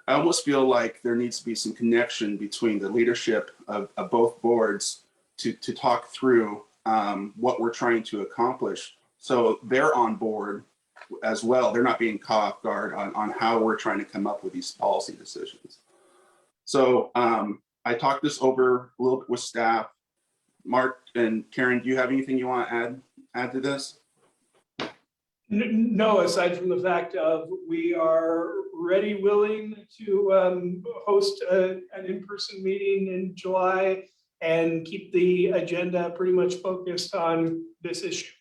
I almost feel like there needs to be some connection between the leadership of both boards to talk through what we're trying to accomplish. So they're on board as well. They're not being caught off guard on how we're trying to come up with these policy decisions. So I talked this over a little bit with staff. Mark and Karen, do you have anything you want to add to this? No, aside from the fact of we are ready, willing to host an in-person meeting in July and keep the agenda pretty much focused on this issue.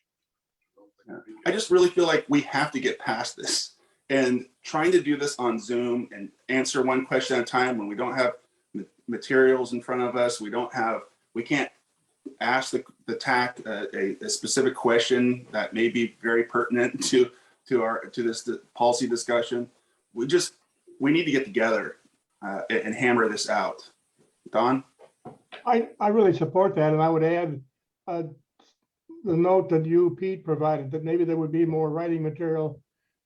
I just really feel like we have to get past this, and trying to do this on Zoom and answer one question at a time when we don't have materials in front of us, we can't ask the TAC a specific question that may be very pertinent to this policy discussion. We need to get together and hammer this out. Don? I really support that, and I would add the note that you, Pete, provided, that maybe there would be more writing material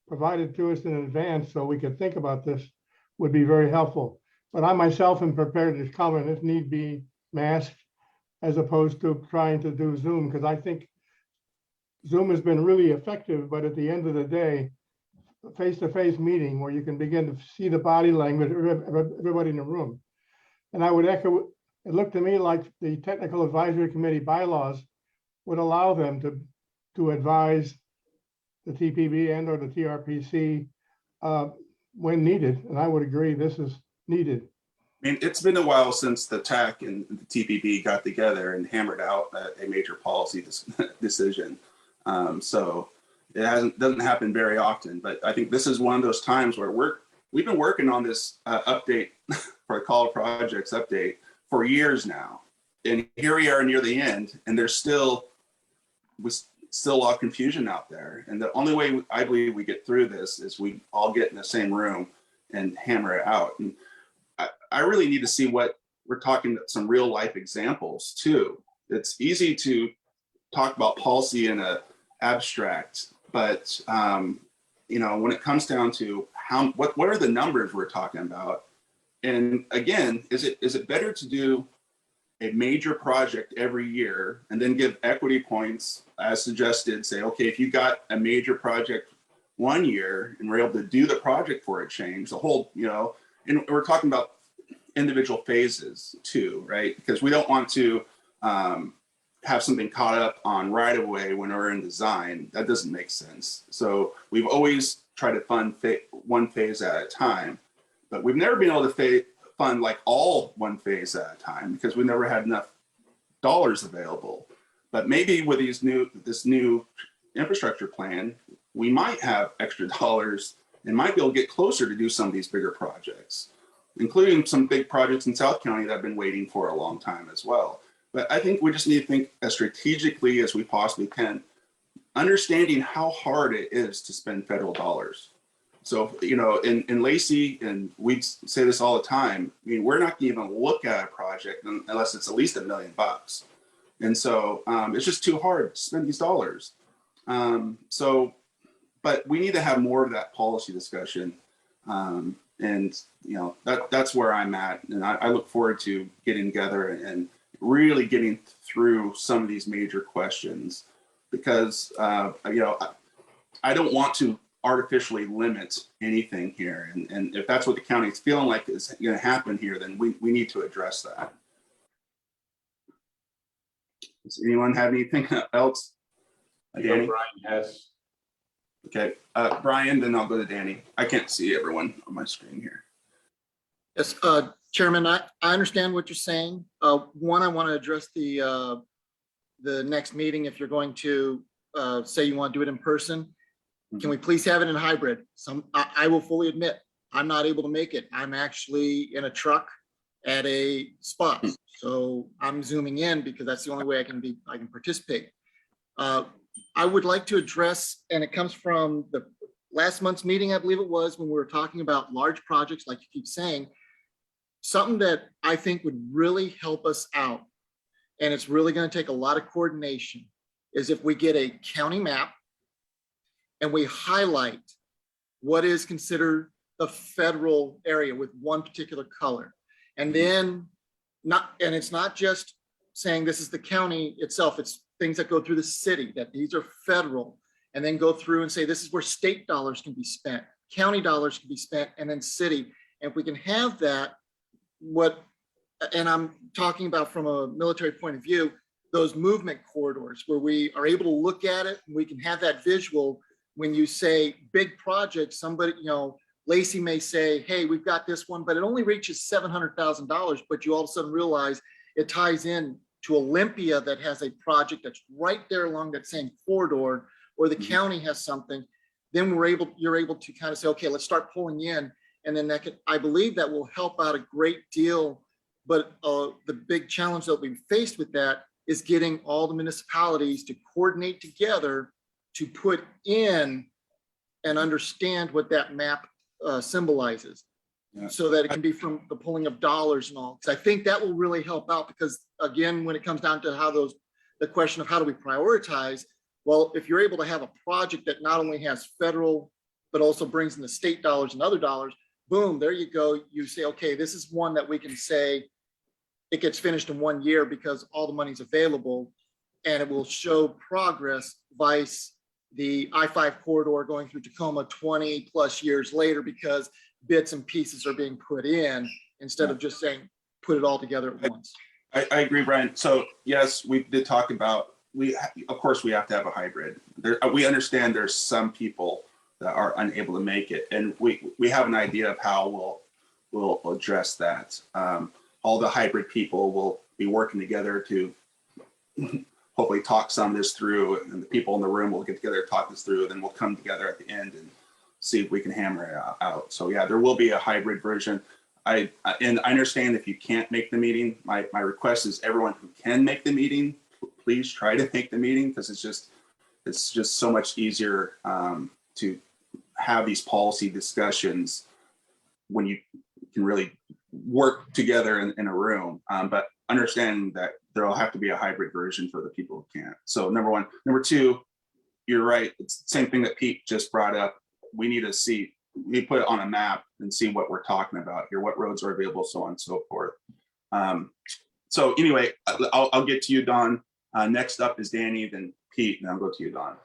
provided to us in advance so we could think about this, would be very helpful. But I myself am prepared to comment if need be masked, as opposed to trying to do Zoom, because I think Zoom has been really effective, but at the end of the day, face-to-face meeting where you can begin to see the body language of everybody in the room. And I would echo, it looked to me like the Technical Advisory Committee bylaws would allow them to advise the TPB and or the TRPC when needed. And I would agree this is needed. I mean, it's been a while since the TAC and the TPB got together and hammered out a major policy decision. So it doesn't happen very often, but I think this is one of those times where we've been working on this update for a Call Projects update for years now. And here we are near the end, and there's still a lot of confusion out there. And the only way I believe we get through this is we all get in the same room and hammer it out. And I really need to see what we're talking about, some real life examples too. It's easy to talk about policy in a abstract, but when it comes down to what are the numbers we're talking about? And again, is it better to do a major project every year and then give equity points as suggested, say, okay, if you got a major project one year and we're able to do the project for a change, the whole, and we're talking about individual phases too, right? Because we don't want to have something caught up on right of way when we're in design. That doesn't make sense. So we've always tried to fund one phase at a time, but we've never been able to fund like all one phase at a time because we never had enough dollars available. But maybe with this new infrastructure plan, we might have extra dollars and might be able to get closer to do some of these bigger projects, including some big projects in South County that I've been waiting for a long time as well. But I think we just need to think as strategically as we possibly can, understanding how hard it is to spend federal dollars. So, in Lacey, and we say this all the time, I mean, we're not going to even look at a project unless it's at least $1 million. And so it's just too hard to spend these dollars. But we need to have more of that policy discussion. That's where I'm at. And I look forward to getting together and really getting through some of these major questions because, I don't want to artificially limit anything here. And if that's what the county is feeling like is going to happen here, then we need to address that. Does anyone have anything else? Danny? Brian has. Okay, Brian, then I'll go to Danny. I can't see everyone on my screen here. Yes, Chairman, I understand what you're saying. One, I want to address the next meeting. If you're going to say you want to do it in person, can we please have it in hybrid? I will fully admit, I'm not able to make it. I'm actually in a truck at a spot. So I'm zooming in because that's the only way I can participate. I would like to address, and it comes from the last month's meeting, I believe it was, when we were talking about large projects, like you keep saying, something that I think would really help us out, and it's really going to take a lot of coordination, is if we get a county map and we highlight what is considered the federal area with one particular color. And then it's not just saying this is the county itself, it's things that go through the city, that these are federal, and then go through and say this is where state dollars can be spent, county dollars can be spent, and then city. And if we can have that, and I'm talking about from a military point of view, those movement corridors where we are able to look at it and we can have that visual. When you say big project, somebody, Lacey may say, hey, we've got this one, but it only reaches $700,000, but you all of a sudden realize it ties in to Olympia that has a project that's right there along that same corridor, or the county has something. Then you're able to kind of say, okay, let's start pulling in. And then I believe that will help out a great deal. But the big challenge that we've faced with that is getting all the municipalities to coordinate together to put in and understand what that map symbolizes. Yeah. So that it can be from the pulling of dollars and all. Because I think that will really help out, because again, when it comes down to the question of how do we prioritize, well, if you're able to have a project that not only has federal, but also brings in the state dollars and other dollars, boom, there you go. You say, okay, this is one that we can say it gets finished in 1 year because all the money's available, and it will show progress, vice the I-5 corridor going through Tacoma 20 plus years later because bits and pieces are being put in instead of just saying, put it all together at once. I agree, Brian. So yes, we did talk about, of course we have to have a hybrid. We understand there's some people that are unable to make it, and we have an idea of how we'll address that. All the hybrid people will be working together to hopefully talk some of this through, and the people in the room will get together, talk this through, and then we'll come together at the end and see if we can hammer it out. So yeah, there will be a hybrid version. And I understand if you can't make the meeting, my request is everyone who can make the meeting, please try to make the meeting, because it's just so much easier to have these policy discussions when you can really work together in a room. But understanding that there will have to be a hybrid version for the people who can't. So number one. Number two, you're right. It's the same thing that Pete just brought up. We need to see we put it on a map and see what we're talking about here, what roads are available, so on and so forth. So anyway, I'll get to you, Don. Next up is Danny, then Pete, and I'll go to you, Don.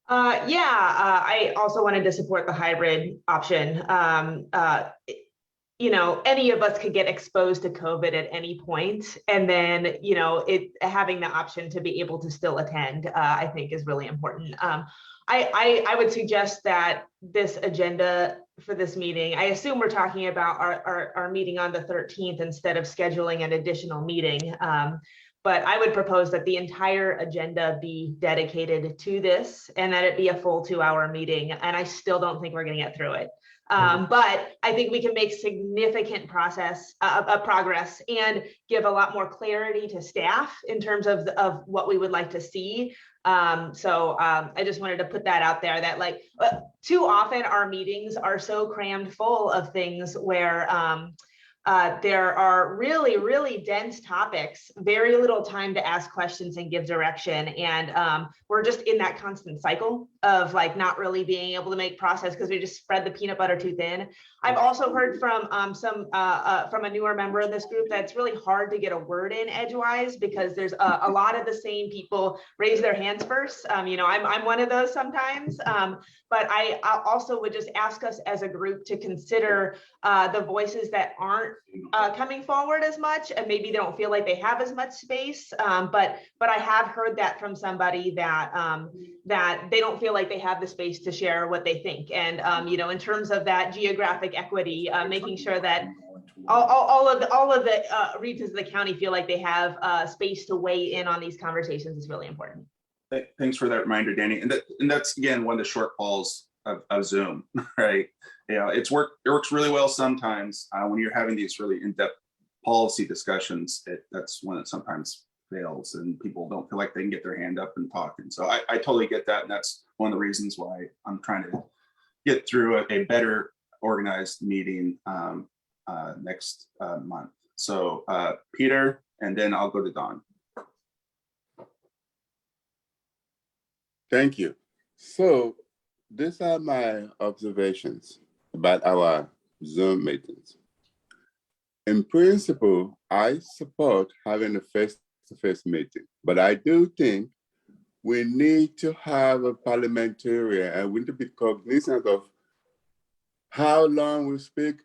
I also wanted to support the hybrid option. Any of us could get exposed to COVID at any point, and then, having the option to be able to still attend, I think is really important. I would suggest that this agenda for this meeting, I assume we're talking about our meeting on the 13th instead of scheduling an additional meeting. But I would propose that the entire agenda be dedicated to this and that it be a full 2-hour meeting. And I still don't think we're going to get through it. But I think we can make significant progress and give a lot more clarity to staff in terms of what we would like to see. I just wanted to put that out there that too often our meetings are so crammed full of things where there are really, really dense topics, very little time to ask questions and give direction. And we're just in that constant cycle of not really being able to make process because we just spread the peanut butter too thin. I've also heard from from a newer member of this group that it's really hard to get a word in edgewise because there's a lot of the same people raise their hands first. I'm one of those sometimes, but I also would just ask us as a group to consider the voices that aren't coming forward as much, and maybe they don't feel like they have as much space. But I have heard that from somebody that that they don't feel like they have the space to share what they think. And in terms of that geographic equity, making sure that all of the regions of the county feel like they have space to weigh in on these conversations is really important. Thanks for that reminder, Danny. And that's again one of the shortfalls of Zoom, right? It works really well sometimes when you're having these really in-depth policy discussions. That's when it sometimes fails and people don't feel like they can get their hand up and talk. And so I totally get that, and that's one of the reasons why I'm trying to get through a better organized meeting next month. So Peter, and then I'll go to Don. Thank you. So these are my observations about our Zoom meetings. In principle, I support having a face-to-face meeting, but I do think we need to have a parliamentarian and we need to be cognizant of how long we speak.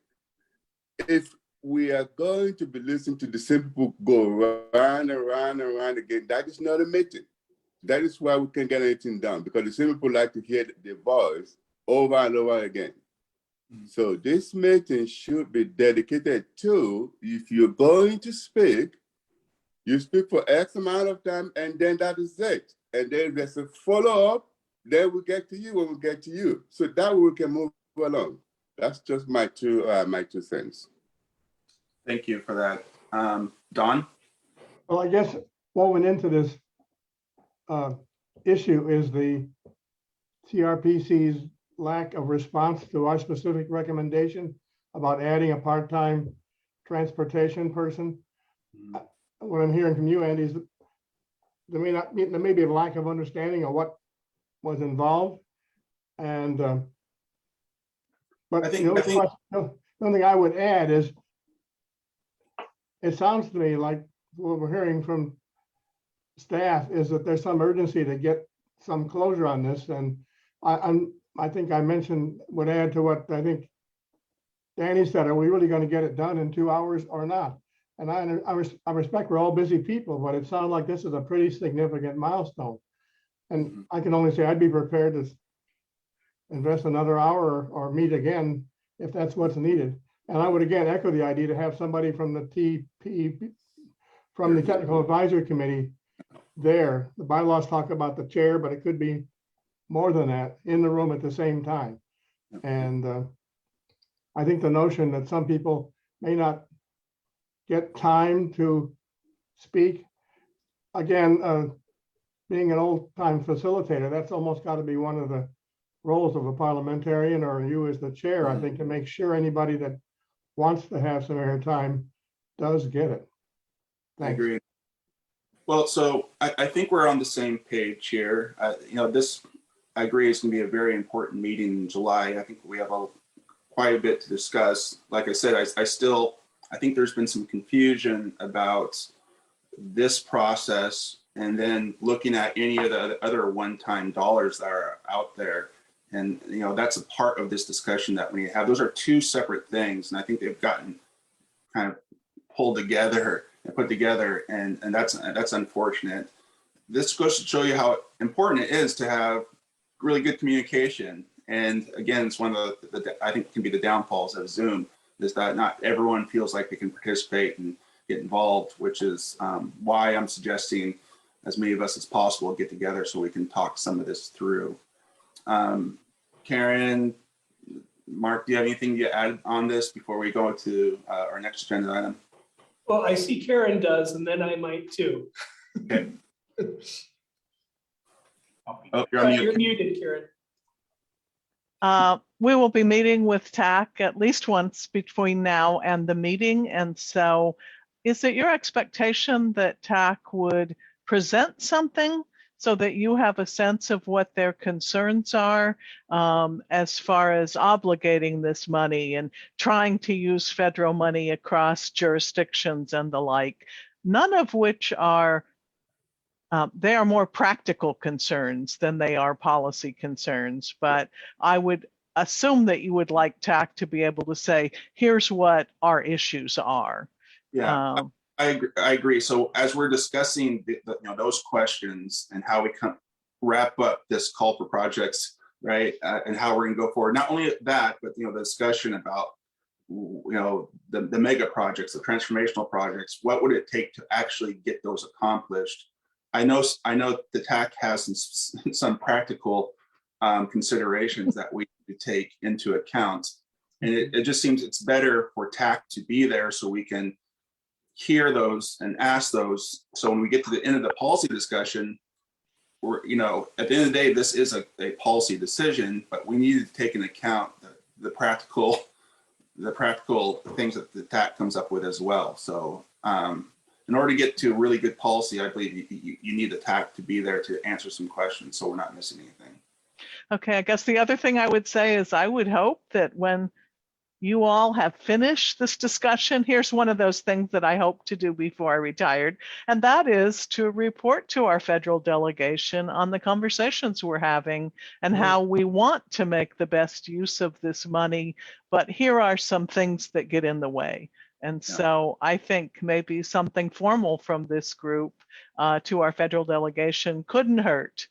If we are going to be listening to the same people go round and round and round again, that is not a meeting. That is why we can't get anything done, because the same people like to hear the voice over and over again. So this meeting should be dedicated to, if you're going to speak, you speak for X amount of time, and then that is it. And then there's a follow-up, then we get to you when we get to you. So that way we can move along. That's just my two cents. Thank you for that. Don? Well, I guess woven into this issue is the CRPC's lack of response to our specific recommendation about adding a part-time transportation person. What I'm hearing from you, Andy, is that there may be a lack of understanding of what was involved. And but the only thing I would add is, it sounds to me like what we're hearing from staff is that there's some urgency to get some closure on this. And I think I would add to what I think Danny said, are we really going to get it done in 2 hours or not? And I respect we're all busy people, but it sounds like this is a pretty significant milestone. And I can only say I'd be prepared to invest another hour or meet again if that's what's needed. And I would again echo the idea to have somebody from the from the Technical Advisory Committee there. The bylaws talk about the chair, but it could be more than that in the room at the same time. And I think the notion that some people may not get time to speak, again, being an old-time facilitator, that's almost got to be one of the roles of a parliamentarian, or you as the chair, I think, to make sure anybody that wants to have some airtime does get it. I agree. Well, so I think we're on the same page here. This I agree, it's gonna be a very important meeting in July. I think we have quite a bit to discuss. Like I said, I think there's been some confusion about this process and then looking at any of the other one-time dollars that are out there. And, that's a part of this discussion that we have. Those are two separate things. And I think they've gotten kind of pulled together and put together. And that's unfortunate. This goes to show you how important it is to have really good communication. And again, it's one of the I think can be the downfalls of Zoom, is that not everyone feels like they can participate and get involved, which is why I'm suggesting as many of us as possible get together so we can talk some of this through. Karen, Mark, do you have anything to add on this before we go to our next agenda item? Well, I see Karen does, and then I might too. Okay. Oh, you're on mute. You're muted, Karen. We will be meeting with TAC at least once between now and the meeting. And so is it your expectation that TAC would present something so that you have a sense of what their concerns are as far as obligating this money and trying to use federal money across jurisdictions and the like, none of which are they are more practical concerns than they are policy concerns, but I would assume that you would like TAC to be able to say, here's what our issues are. Yeah, I agree. So as we're discussing those questions and how we wrap up this call for projects, right, and how we're going to go forward, not only that, but the discussion about the mega projects, the transformational projects, what would it take to actually get those accomplished? I know the TAC has some practical considerations that we need to take into account. And it just seems it's better for TAC to be there so we can hear those and ask those. So when we get to the end of the policy discussion, we're, at the end of the day, this is a policy decision, but we need to take into account the practical things that the TAC comes up with as well. So, in order to get to a really good policy, I believe you need the TAC to be there to answer some questions so we're not missing anything. Okay, I guess the other thing I would say is I would hope that when you all have finished this discussion, here's one of those things that I hope to do before I retired, and that is to report to our federal delegation on the conversations we're having and how we want to make the best use of this money, but here are some things that get in the way. And so I think maybe something formal from this group to our federal delegation couldn't hurt.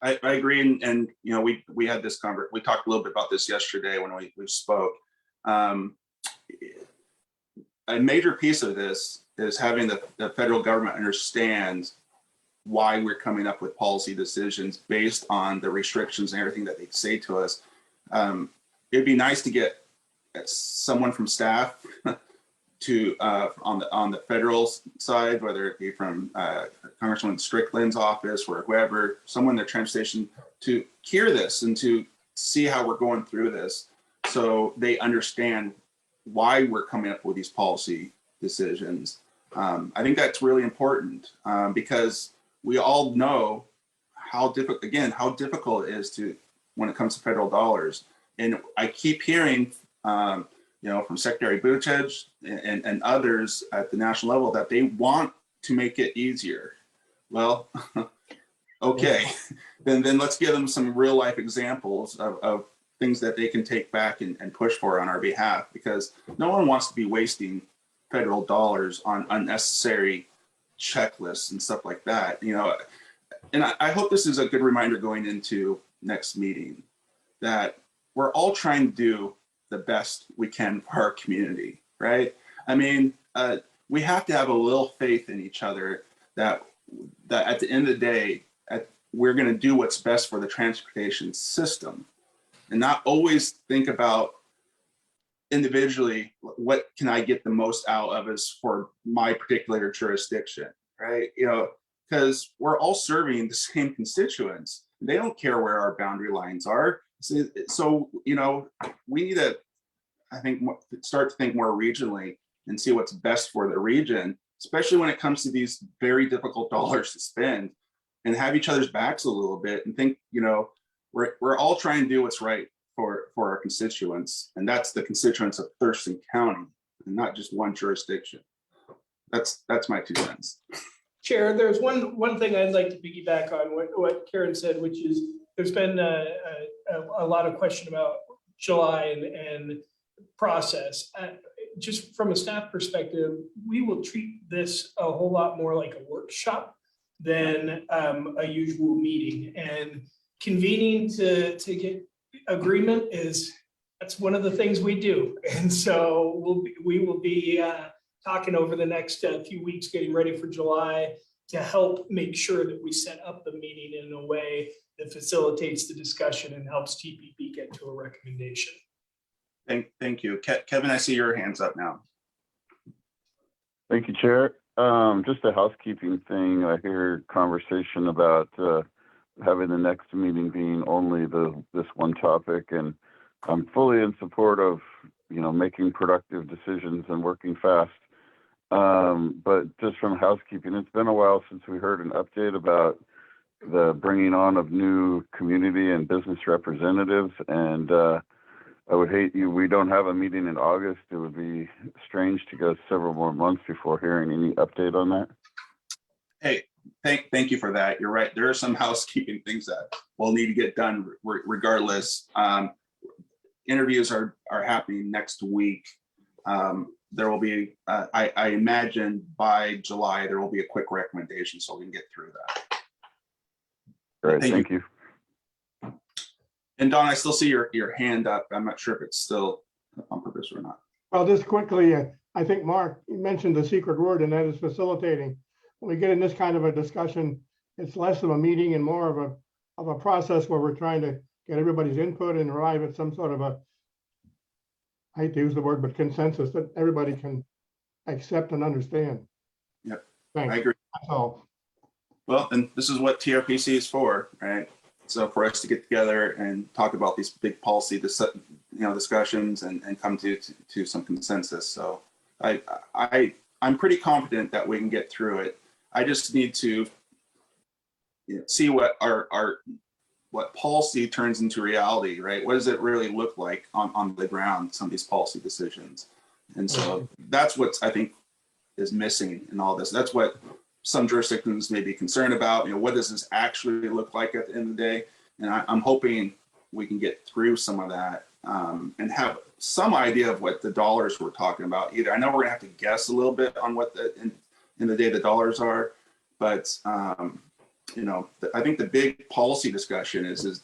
I agree, and we had this conversation. We talked a little bit about this yesterday when we spoke. A major piece of this is having the federal government understand why we're coming up with policy decisions based on the restrictions and everything that they say to us. It'd be nice to get someone from staff to on the federal side, whether it be from Congresswoman Strickland's office or whoever, someone in the transportation, to hear this and to see how we're going through this, so they understand why we're coming up with these policy decisions. I think that's really important because we all know how difficult it is when it comes to federal dollars, and I keep hearing. From Secretary Buttigieg and others at the national level that they want to make it easier. Well, okay, then let's give them some real life examples of things that they can take back and push for on our behalf, because no one wants to be wasting federal dollars on unnecessary checklists and stuff like that. And I hope this is a good reminder going into next meeting that we're all trying to do the best we can for our community, right? I mean, we have to have a little faith in each other that at the end of the day, we're going to do what's best for the transportation system, and not always think about individually, what can I get the most out of is for my particular jurisdiction, right? Because we're all serving the same constituents. They don't care where our boundary lines are. So, we need to, I think, start to think more regionally and see what's best for the region, especially when it comes to these very difficult dollars to spend, and have each other's backs a little bit and think, we're all trying to do what's right for our constituents, and that's the constituents of Thurston County, and not just one jurisdiction. That's my 2 cents. Chair, there's one thing I'd like to piggyback on what Karen said, which is there's been a lot of question about July and process. Just from a staff perspective, we will treat this a whole lot more like a workshop than a usual meeting. And convening to get agreement that's one of the things we do. And so we will be talking over the next few weeks, getting ready for July to help make sure that we set up the meeting in a way that facilitates the discussion and helps TPP get to a recommendation. Thank you. Kevin, I see your hands up now. Thank you, Chair. Just a housekeeping thing. I hear conversation about having the next meeting being only this one topic, and I'm fully in support of making productive decisions and working fast. But just from housekeeping, it's been a while since we heard an update about the bringing on of new community and business representatives, and I would hate we don't have a meeting in August. It would be strange to go several more months before hearing any update on that. Hey, thank you for that. You're right. There are some housekeeping things that will need to get done regardless. Interviews are happening next week. There will be, I imagine by July, there will be a quick recommendation so we can get through that. Great, thank you. And Don, I still see your hand up. I'm not sure if it's still on purpose or not. Well, just quickly, I think Mark mentioned the secret word, and that is facilitating. When we get in this kind of a discussion, it's less of a meeting and more of a process where we're trying to get everybody's input and arrive at some sort of I hate to use the word, but consensus that everybody can accept and understand. Yep, Thanks. I agree. That's all. Well, and this is what TRPC is for, right? So for us to get together and talk about these big policy discussions and come to some consensus. So I'm pretty confident that we can get through it. I just need to see what what policy turns into reality, right? What does it really look like on the ground, some of these policy decisions? And so that's what I think is missing in all this. That's what some jurisdictions may be concerned about. What does this actually look like at the end of the day? And I'm hoping we can get through some of that and have some idea of what the dollars we're talking about. Either I know we're gonna have to guess a little bit on what in the day the dollars are, but I think the big policy discussion is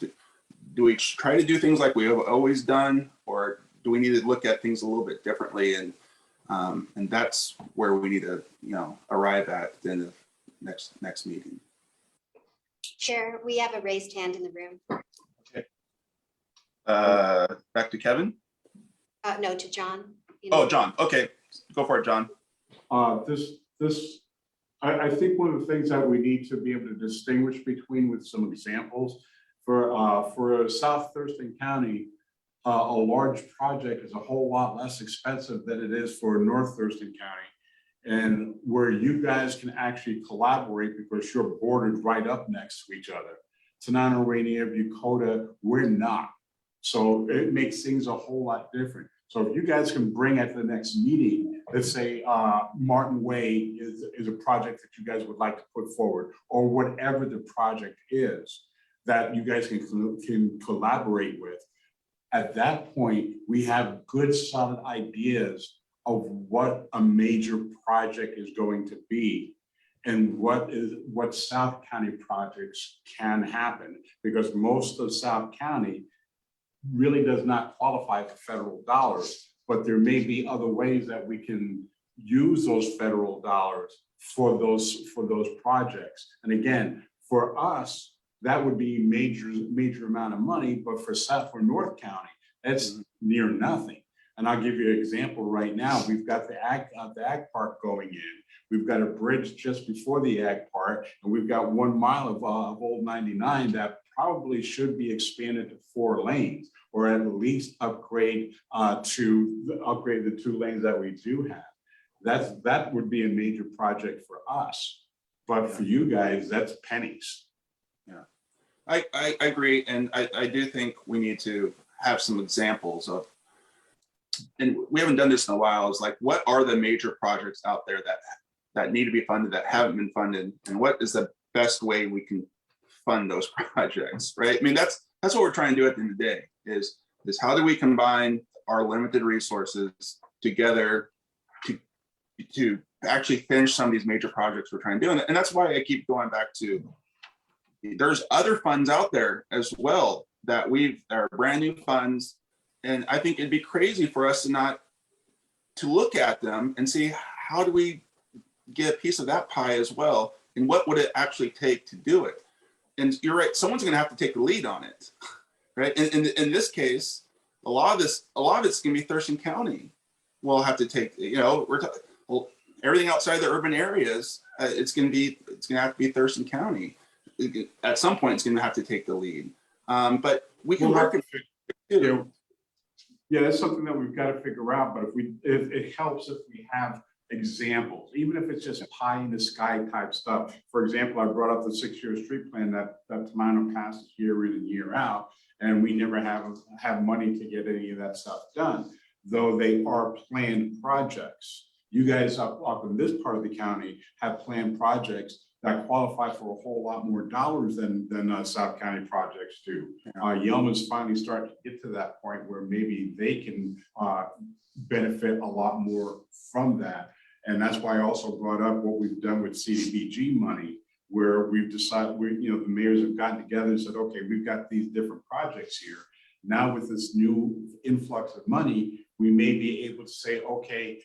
do we try to do things like we have always done, or do we need to look at things a little bit differently? And that's where we need to arrive at the end of next meeting. Chair, we have a raised hand in the room. Okay. Back to Kevin. No, to John. Oh, John. Okay, go for it, John. I think one of the things that we need to be able to distinguish between with some examples for South Thurston County, a large project is a whole lot less expensive than it is for North Thurston County. And where you guys can actually collaborate because you're bordered right up next to each other. Tanana, Rainier, Bucota, we're not. So it makes things a whole lot different. So if you guys can bring at the next meeting, let's say Martin Way is a project that you guys would like to put forward, or whatever the project is that you guys can collaborate with. At that point, we have good solid ideas of what a major project is going to be and what South County projects can happen, because most of South County really does not qualify for federal dollars, but there may be other ways that we can use those federal dollars for those projects. And again, for us, that would be major amount of money, but for North County, that's near nothing. And I'll give you an example right now. We've got the ag park going in. We've got a bridge just before the ag park, and we've got 1 mile of Old 99 that probably should be expanded to 4 lanes, or at least upgrade the 2 lanes that we do have. That would be a major project for us, but for you guys, that's pennies. Yeah, I agree, and I do think we need to have some examples of, and we haven't done this in a while, is like, what are the major projects out there that need to be funded, that haven't been funded, and what is the best way we can fund those projects, right? I mean, that's what we're trying to do at the end of the day, is how do we combine our limited resources together to actually finish some of these major projects we're trying to do. And that's why I keep going back to, there's other funds out there as well that are brand new funds. And I think it'd be crazy for us to look at them and see, how do we get a piece of that pie as well? And what would it actually take to do it? And you're right, someone's gonna have to take the lead on it, right? And in this case, a lot of it's gonna be Thurston County. We'll have to take, everything outside the urban areas, it's gonna have to be Thurston County. At some point, it's gonna have to take the lead. But we can work it. Yeah, that's something that we've got to figure out, but if it helps if we have examples, even if it's just pie in the sky type stuff. For example, I brought up the 6-year street plan that Tamano passes year in and year out, and we never have money to get any of that stuff done, though they are planned projects. You guys up in this part of the county have planned projects that qualify for a whole lot more dollars than South County projects do. Yelma's finally starting to get to that point where maybe they can benefit a lot more from that. And that's why I also brought up what we've done with CDBG money, where we've decided, the mayors have gotten together and said, okay, we've got these different projects here. Now with this new influx of money, we may be able to say, okay,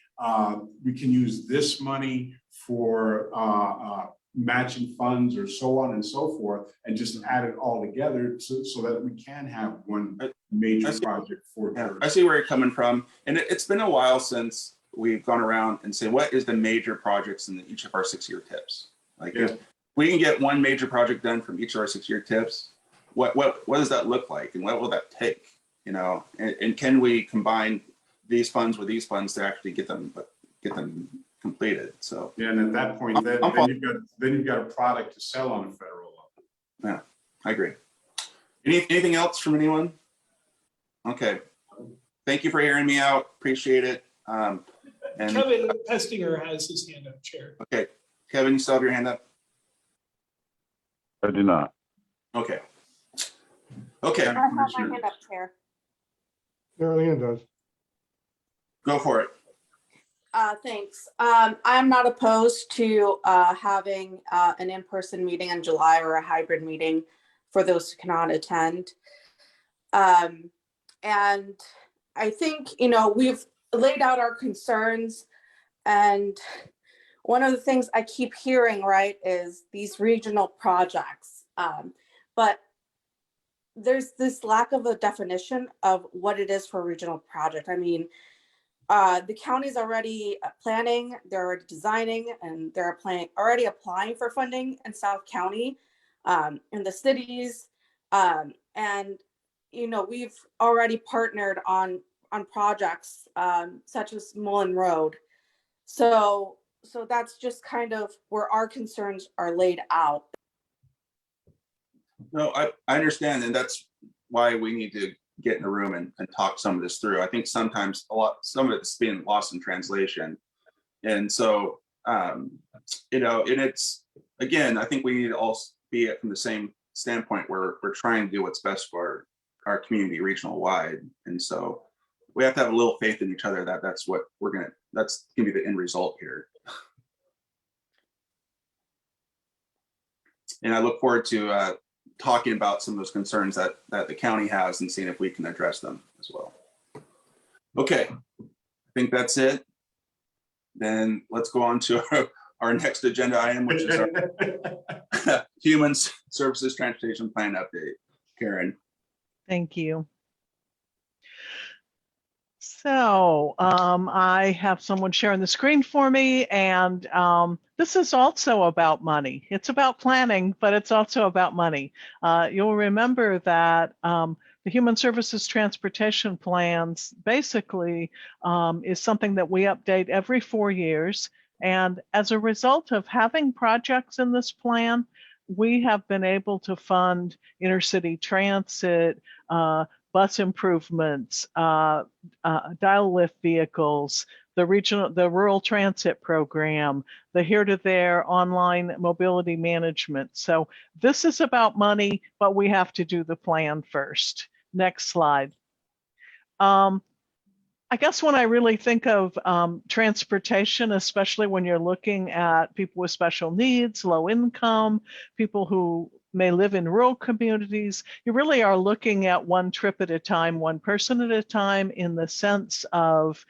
we can use this money for matching funds or so on and so forth, and just add it all together so that we can have one major project for. Yeah, I see where you're coming from. And it's been a while since we've gone around and say, what is the major projects in each of our 6-year tips? Like, if we can get one major project done from each of our 6-year tips, what does that look like? And what will that take? And can we combine these funds with these funds to actually get them completed? So yeah, and at that point, then you've got a product to sell on a federal level. Yeah, I agree. Anything else from anyone? Okay, thank you for hearing me out. Appreciate it. And Kevin Pestinger has his hand up, Chair. Okay, Kevin, you still have your hand up? I do not. Okay. I have my hand up, Chair. Darlene does. Go for it. Thanks. I'm not opposed to having an in-person meeting in July or a hybrid meeting for those who cannot attend. And I think, we've laid out our concerns, and one of the things I keep hearing, right, is these regional projects. But there's this lack of a definition of what it is for a regional project. I mean, the county's already planning, they're already designing, and they're already applying for funding in South County, in the cities. And, we've already partnered on projects such as Mullen Road. So that's just kind of where our concerns are laid out. No, I understand. And that's why we need to get in a room and talk some of this through. I think sometimes some of it's being lost in translation. And so, and it's, again, I think we need to all be from the same standpoint where we're trying to do what's best for our community regional wide. And so we have to have a little faith in each other that's what that's gonna be the end result here. And I look forward to talking about some of those concerns that the county has and seeing if we can address them as well. Okay, I think that's it. Then let's go on to our next agenda item, which is our Human Services Transportation Plan update. Karen. Thank you. So I have someone sharing the screen for me, and this is also about money. It's about planning, but it's also about money. You'll remember that the Human Services Transportation Plans basically is something that we update every 4 years. And as a result of having projects in this plan, we have been able to fund intercity transit, bus improvements, dial lift vehicles, the rural transit program, the here to there online mobility management. So this is about money, but we have to do the plan first. Next slide. I guess when I really think of transportation, especially when you're looking at people with special needs, low income, people who may live in rural communities, you really are looking at one trip at a time, one person at a time, in the sense of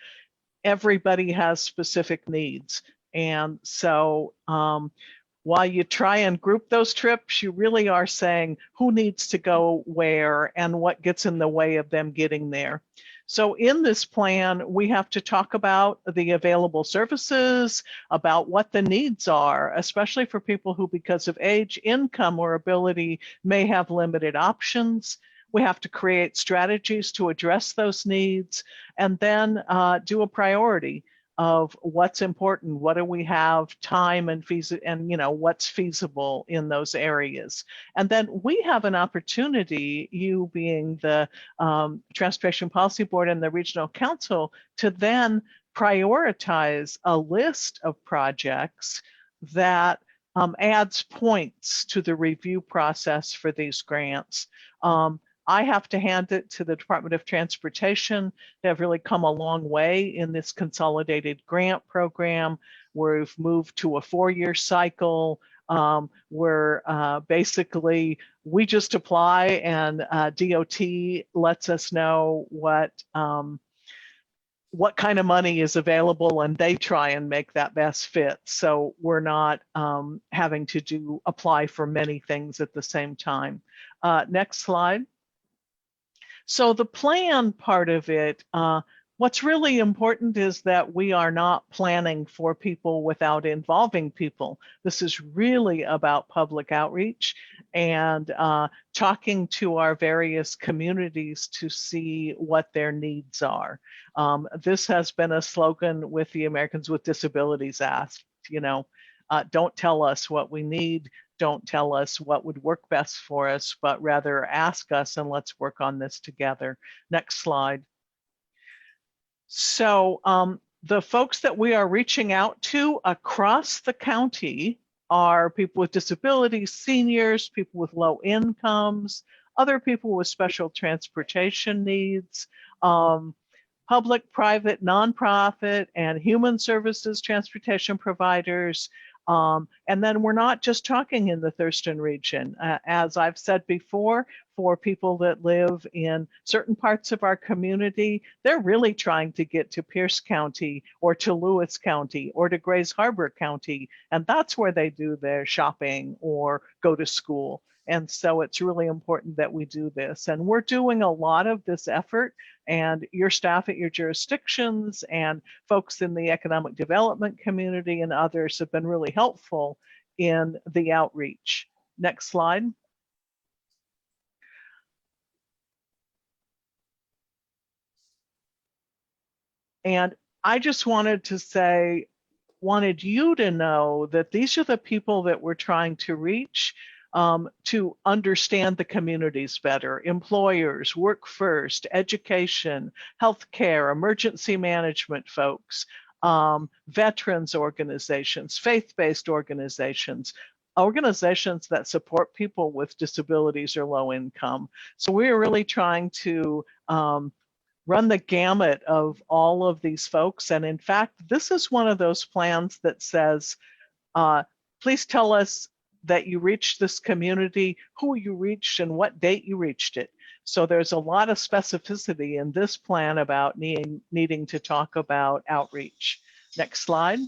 everybody has specific needs. And so while you try and group those trips, you really are saying who needs to go where and what gets in the way of them getting there. So in this plan, we have to talk about the available services, about what the needs are, especially for people who, because of age, income, or ability, may have limited options. We have to create strategies to address those needs, and then do a priority of what's important, what do we have time and what's feasible in those areas. And then we have an opportunity, you being the Transportation Policy Board and the Regional Council, to then prioritize a list of projects that adds points to the review process for these grants. I have to hand it to the Department of Transportation. They have really come a long way in this consolidated grant program, where we've moved to a 4-year cycle, where basically we just apply and DOT lets us know what kind of money is available, and they try and make that best fit. So we're not having to apply for many things at the same time. Next slide. So the plan part of it, what's really important is that we are not planning for people without involving people. This is really about public outreach and talking to our various communities to see what their needs are. This has been a slogan with the Americans with Disabilities Act, don't tell us what we need, don't tell us what would work best for us, but rather ask us and let's work on this together. Next slide. So the folks that we are reaching out to across the county are people with disabilities, seniors, people with low incomes, other people with special transportation needs, public, private, nonprofit, and human services transportation providers. And then we're not just talking in the Thurston region. As I've said before, for people that live in certain parts of our community, they're really trying to get to Pierce County or to Lewis County or to Grays Harbor County. And that's where they do their shopping or go to school. And so it's really important that we do this. And we're doing a lot of this effort, and your staff at your jurisdictions and folks in the economic development community and others have been really helpful in the outreach. Next slide. And I just wanted you to know that these are the people that we're trying to reach. To understand the communities better: employers, work first, education, healthcare, emergency management folks, veterans organizations, faith-based organizations, organizations that support people with disabilities or low income. So we're really trying to run the gamut of all of these folks. And in fact, this is one of those plans that says, please tell us that you reached this community, who you reached, and what date you reached it. So there's a lot of specificity in this plan about needing to talk about outreach. Next slide.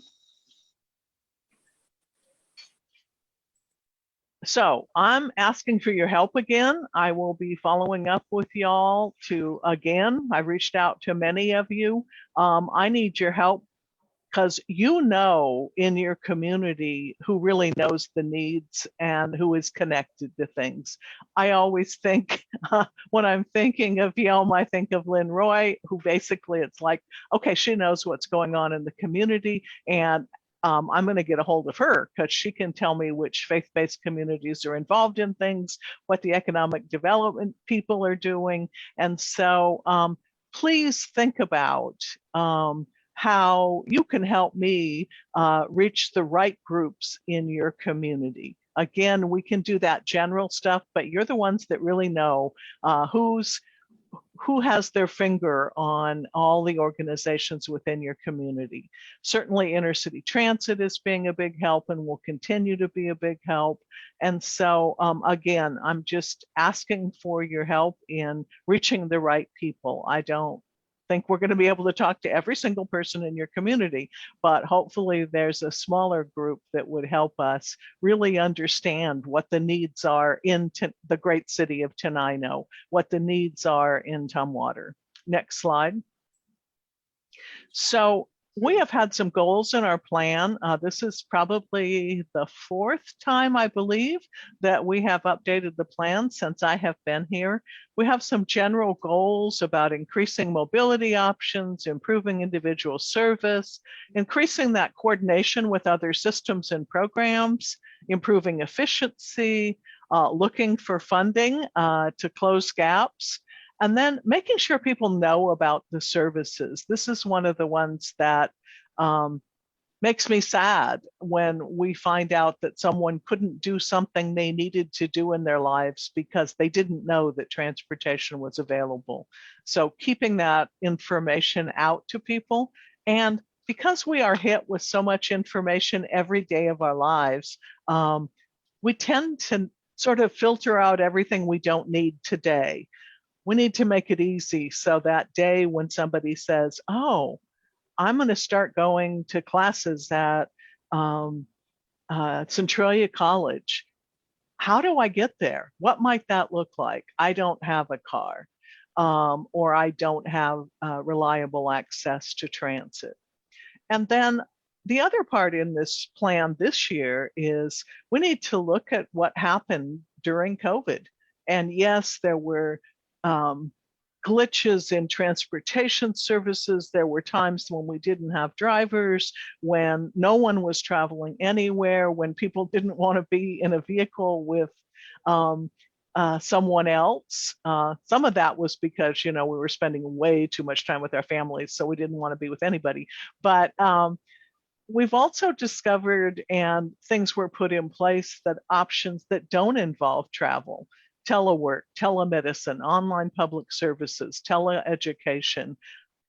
So I'm asking for your help again. I will be following up with y'all I've reached out to many of you. I need your help, because in your community who really knows the needs and who is connected to things. I always think, when I'm thinking of Yelm, I think of Lynn Roy, who basically it's like, okay, she knows what's going on in the community, and I'm going to get a hold of her because she can tell me which faith-based communities are involved in things, what the economic development people are doing. And so please think about how you can help me reach the right groups in your community. Again, we can do that general stuff, but you're the ones that really know who has their finger on all the organizations within your community. Certainly Intercity Transit is being a big help and will continue to be a big help. And so again, I'm just asking for your help in reaching the right people. I don't think we're going to be able to talk to every single person in your community, but hopefully there's a smaller group that would help us really understand what the needs are in the great city of Tenino, what the needs are in Tumwater. Next slide. So we have had some goals in our plan. This is probably the 4th time, I believe, that we have updated the plan since I have been here. We have some general goals about increasing mobility options, improving individual service, increasing that coordination with other systems and programs, improving efficiency, looking for funding to close gaps, and then making sure people know about the services. This is one of the ones that makes me sad when we find out that someone couldn't do something they needed to do in their lives because they didn't know that transportation was available. So keeping that information out to people. And because we are hit with so much information every day of our lives, we tend to sort of filter out everything we don't need today. We need to make it easy so that day when somebody says, oh, I'm going to start going to classes at Centralia College. How do I get there? What might that look like? I don't have a car, or I don't have reliable access to transit. And then the other part in this plan this year is we need to look at what happened during COVID. And yes, there were glitches in transportation services. There were times when we didn't have drivers, when no one was traveling anywhere, when people didn't want to be in a vehicle with someone else. Some of that was because, we were spending way too much time with our families, so we didn't want to be with anybody. But we've also discovered, and things were put in place, that options that don't involve travel, telework, telemedicine, online public services, teleeducation.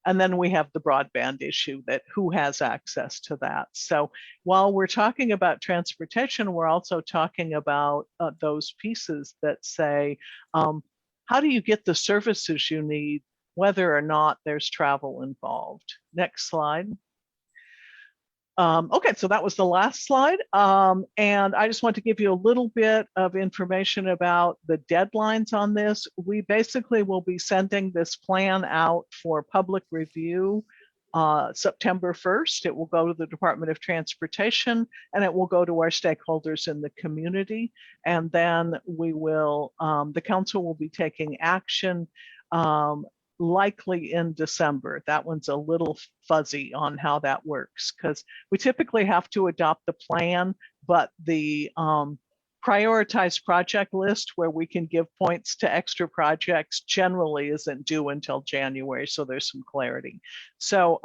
And then we have the broadband issue, that who has access to that. So while we're talking about transportation, we're also talking about those pieces that say, how do you get the services you need, whether or not there's travel involved? Next slide. Okay, so that was the last slide. And I just want to give you a little bit of information about the deadlines on this. We basically will be sending this plan out for public review September 1st. It will go to the Department of Transportation, and it will go to our stakeholders in the community. And then we will, the council will be taking action likely in December. That one's a little fuzzy on how that works, because we typically have to adopt the plan, but the prioritized project list where we can give points to extra projects generally isn't due until January, so there's some clarity. So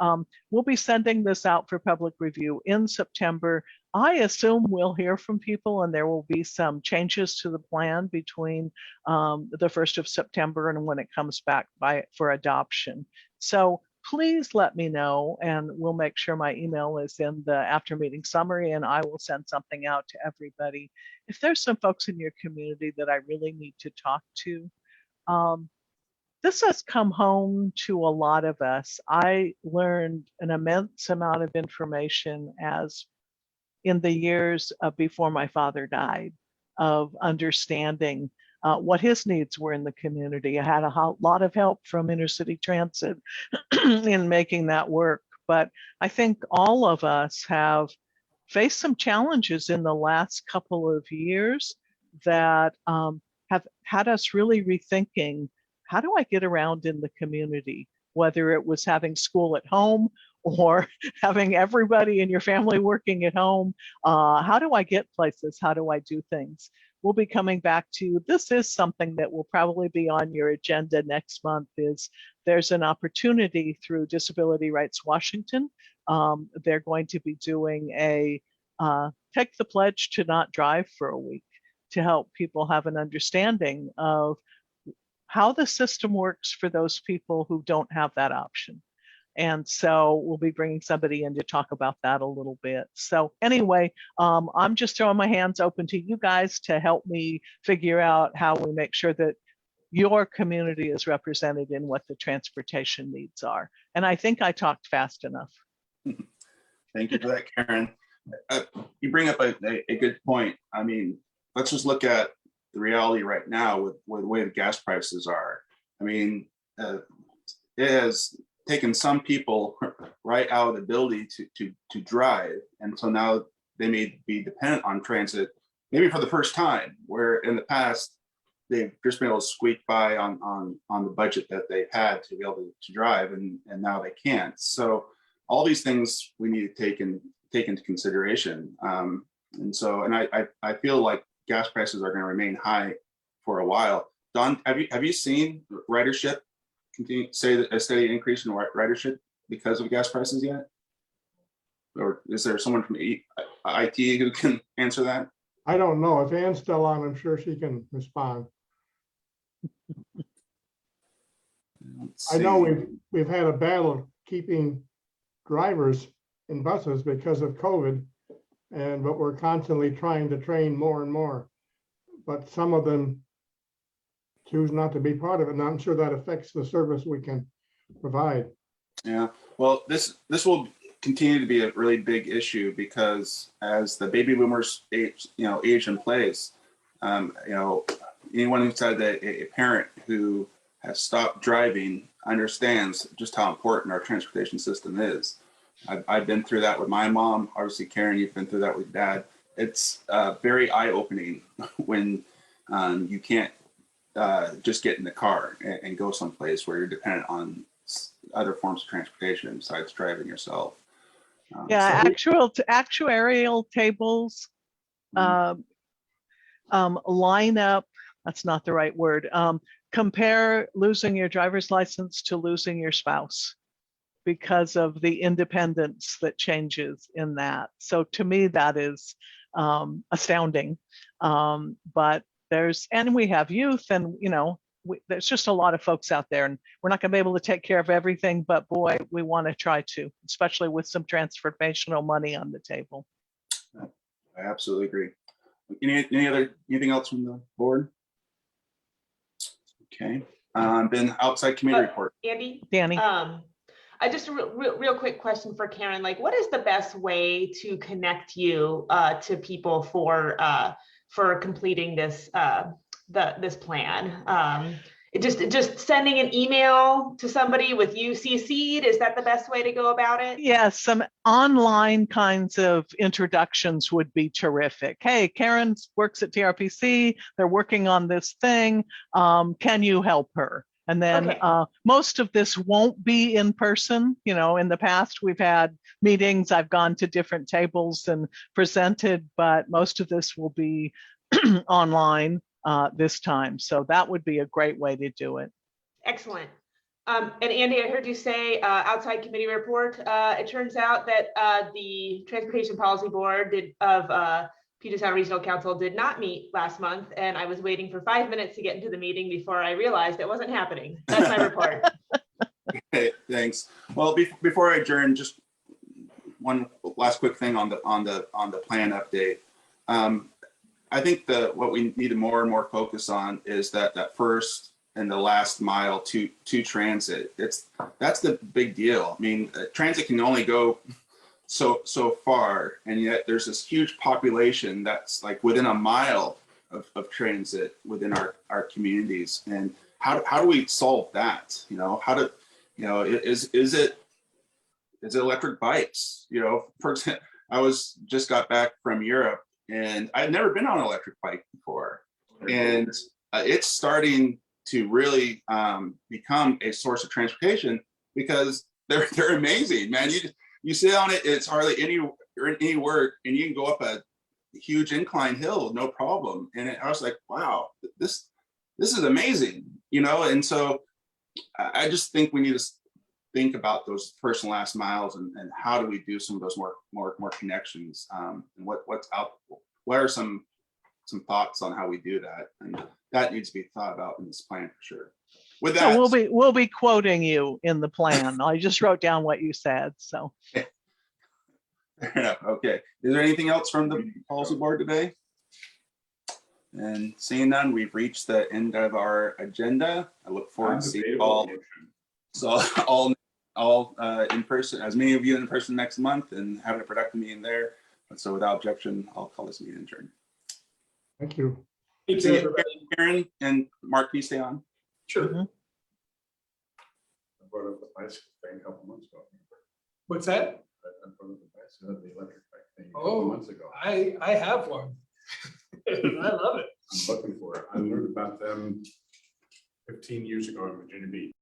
we'll be sending this out for public review in September. I assume we'll hear from people and there will be some changes to the plan between the 1st of September and when it comes back for adoption. So please let me know, and we'll make sure my email is in the after meeting summary, and I will send something out to everybody. If there's some folks in your community that I really need to talk to, this has come home to a lot of us. I learned an immense amount of information as in the years before my father died, of understanding what his needs were in the community. I had a lot of help from Intercity Transit in making that work. But I think all of us have faced some challenges in the last couple of years that have had us really rethinking, how do I get around in the community? Whether it was having school at home or having everybody in your family working at home. How do I get places? How do I do things? We'll be coming back to, this is something that will probably be on your agenda next month, is there's an opportunity through Disability Rights Washington. They're going to be doing a take the pledge to not drive for a week to help people have an understanding of how the system works for those people who don't have that option. And so we'll be bringing somebody in to talk about that a little bit. So anyway, I'm just throwing my hands open to you guys to help me figure out how we make sure that your community is represented in what the transportation needs are. And I think I talked fast enough. Thank you for that, Karen. You bring up a good point. I mean, let's just look at the reality right now with the way the gas prices are. I mean, it has taken some people right out of the ability to drive, and so now they may be dependent on transit, maybe for the first time, where in the past they've just been able to squeak by on the budget that they've had to be able to drive, and now they can't. So all these things we need to take into consideration, and I feel like gas prices are going to remain high for a while. Don, have you seen ridership continue, say a steady increase in ridership because of gas prices yet? Or is there someone from IT who can answer that? I don't know. If Ann's still on, I'm sure she can respond. I know we've had a battle keeping drivers in buses because of COVID, but we're constantly trying to train more and more. But some of them choose not to be part of it, and I'm sure that affects the service we can provide. Yeah, well, this will continue to be a really big issue, because as the baby boomers age in place, anyone who's had a parent who has stopped driving understands just how important our transportation system is. I've been through that with my mom. Obviously, Karen, you've been through that with Dad. It's very eye-opening when you can't just get in the car and go someplace where you're dependent on other forms of transportation besides driving yourself. Yeah, actuarial tables, line up, that's not the right word. Compare losing your driver's license to losing your spouse because of the independence that changes in that. So to me, that is astounding. But we have youth, and there's just a lot of folks out there, and we're not going to be able to take care of everything, but boy, we want to try to, especially with some transformational money on the table. I absolutely agree. Anything else from the board? Okay. Then outside committee report. Danny. I just a real quick question for Karen. Like, what is the best way to connect you to people for completing this this plan? Just sending an email to somebody with you CC'd, is that the best way to go about it? Yes, some online kinds of introductions would be terrific. Hey, Karen works at TRPC. They're working on this thing. Can you help her? And then most of this won't be in person. In the past, we've had meetings. I've gone to different tables and presented, but most of this will be online this time. So that would be a great way to do it. Excellent. And Andy, I heard you say outside committee report. It turns out that the Transportation Policy Board of Puget Sound Regional Council did not meet last month, and I was waiting for 5 minutes to get into the meeting before I realized it wasn't happening. That's my report. Okay, thanks. Well, before I adjourn, just one last quick thing on the plan update. I think what we need to more and more focus on is that first and the last mile to transit. That's the big deal. I mean, transit can only go so far, and yet there's this huge population that's like within a mile of transit within our communities. And how do we solve that? Is it electric bikes? For example, I just got back from Europe, and I'd never been on an electric bike before, and it's starting to really become a source of transportation, because they're amazing, man. You sit on it, it's hardly any work, and you can go up a huge incline hill, no problem. And I was like, wow, this is amazing, And so I just think we need to think about those personal last miles and how do we do some of those more connections, and what's out. What are some thoughts on how we do that? And that needs to be thought about in this plan for sure. With that, So we'll be quoting you in the plan. I just wrote down what you said, so. Fair enough. Okay. Is there anything else from the policy board today? And seeing none, we've reached the end of our agenda. I look forward to seeing you all. So all in person, as many of you in person next month, and having a productive meeting there. And so without objection, I'll call this meeting adjourned. Thank you. Thank See you, you, everybody. Karen and Mark, can you stay on? Sure. I brought up the bicycle thing a couple months ago. What's that? I brought up the bicycle, the electric bike thing a Oh. couple months ago. I have one. I love it. I'm looking for it. I learned about them 15 years ago in Virginia Beach.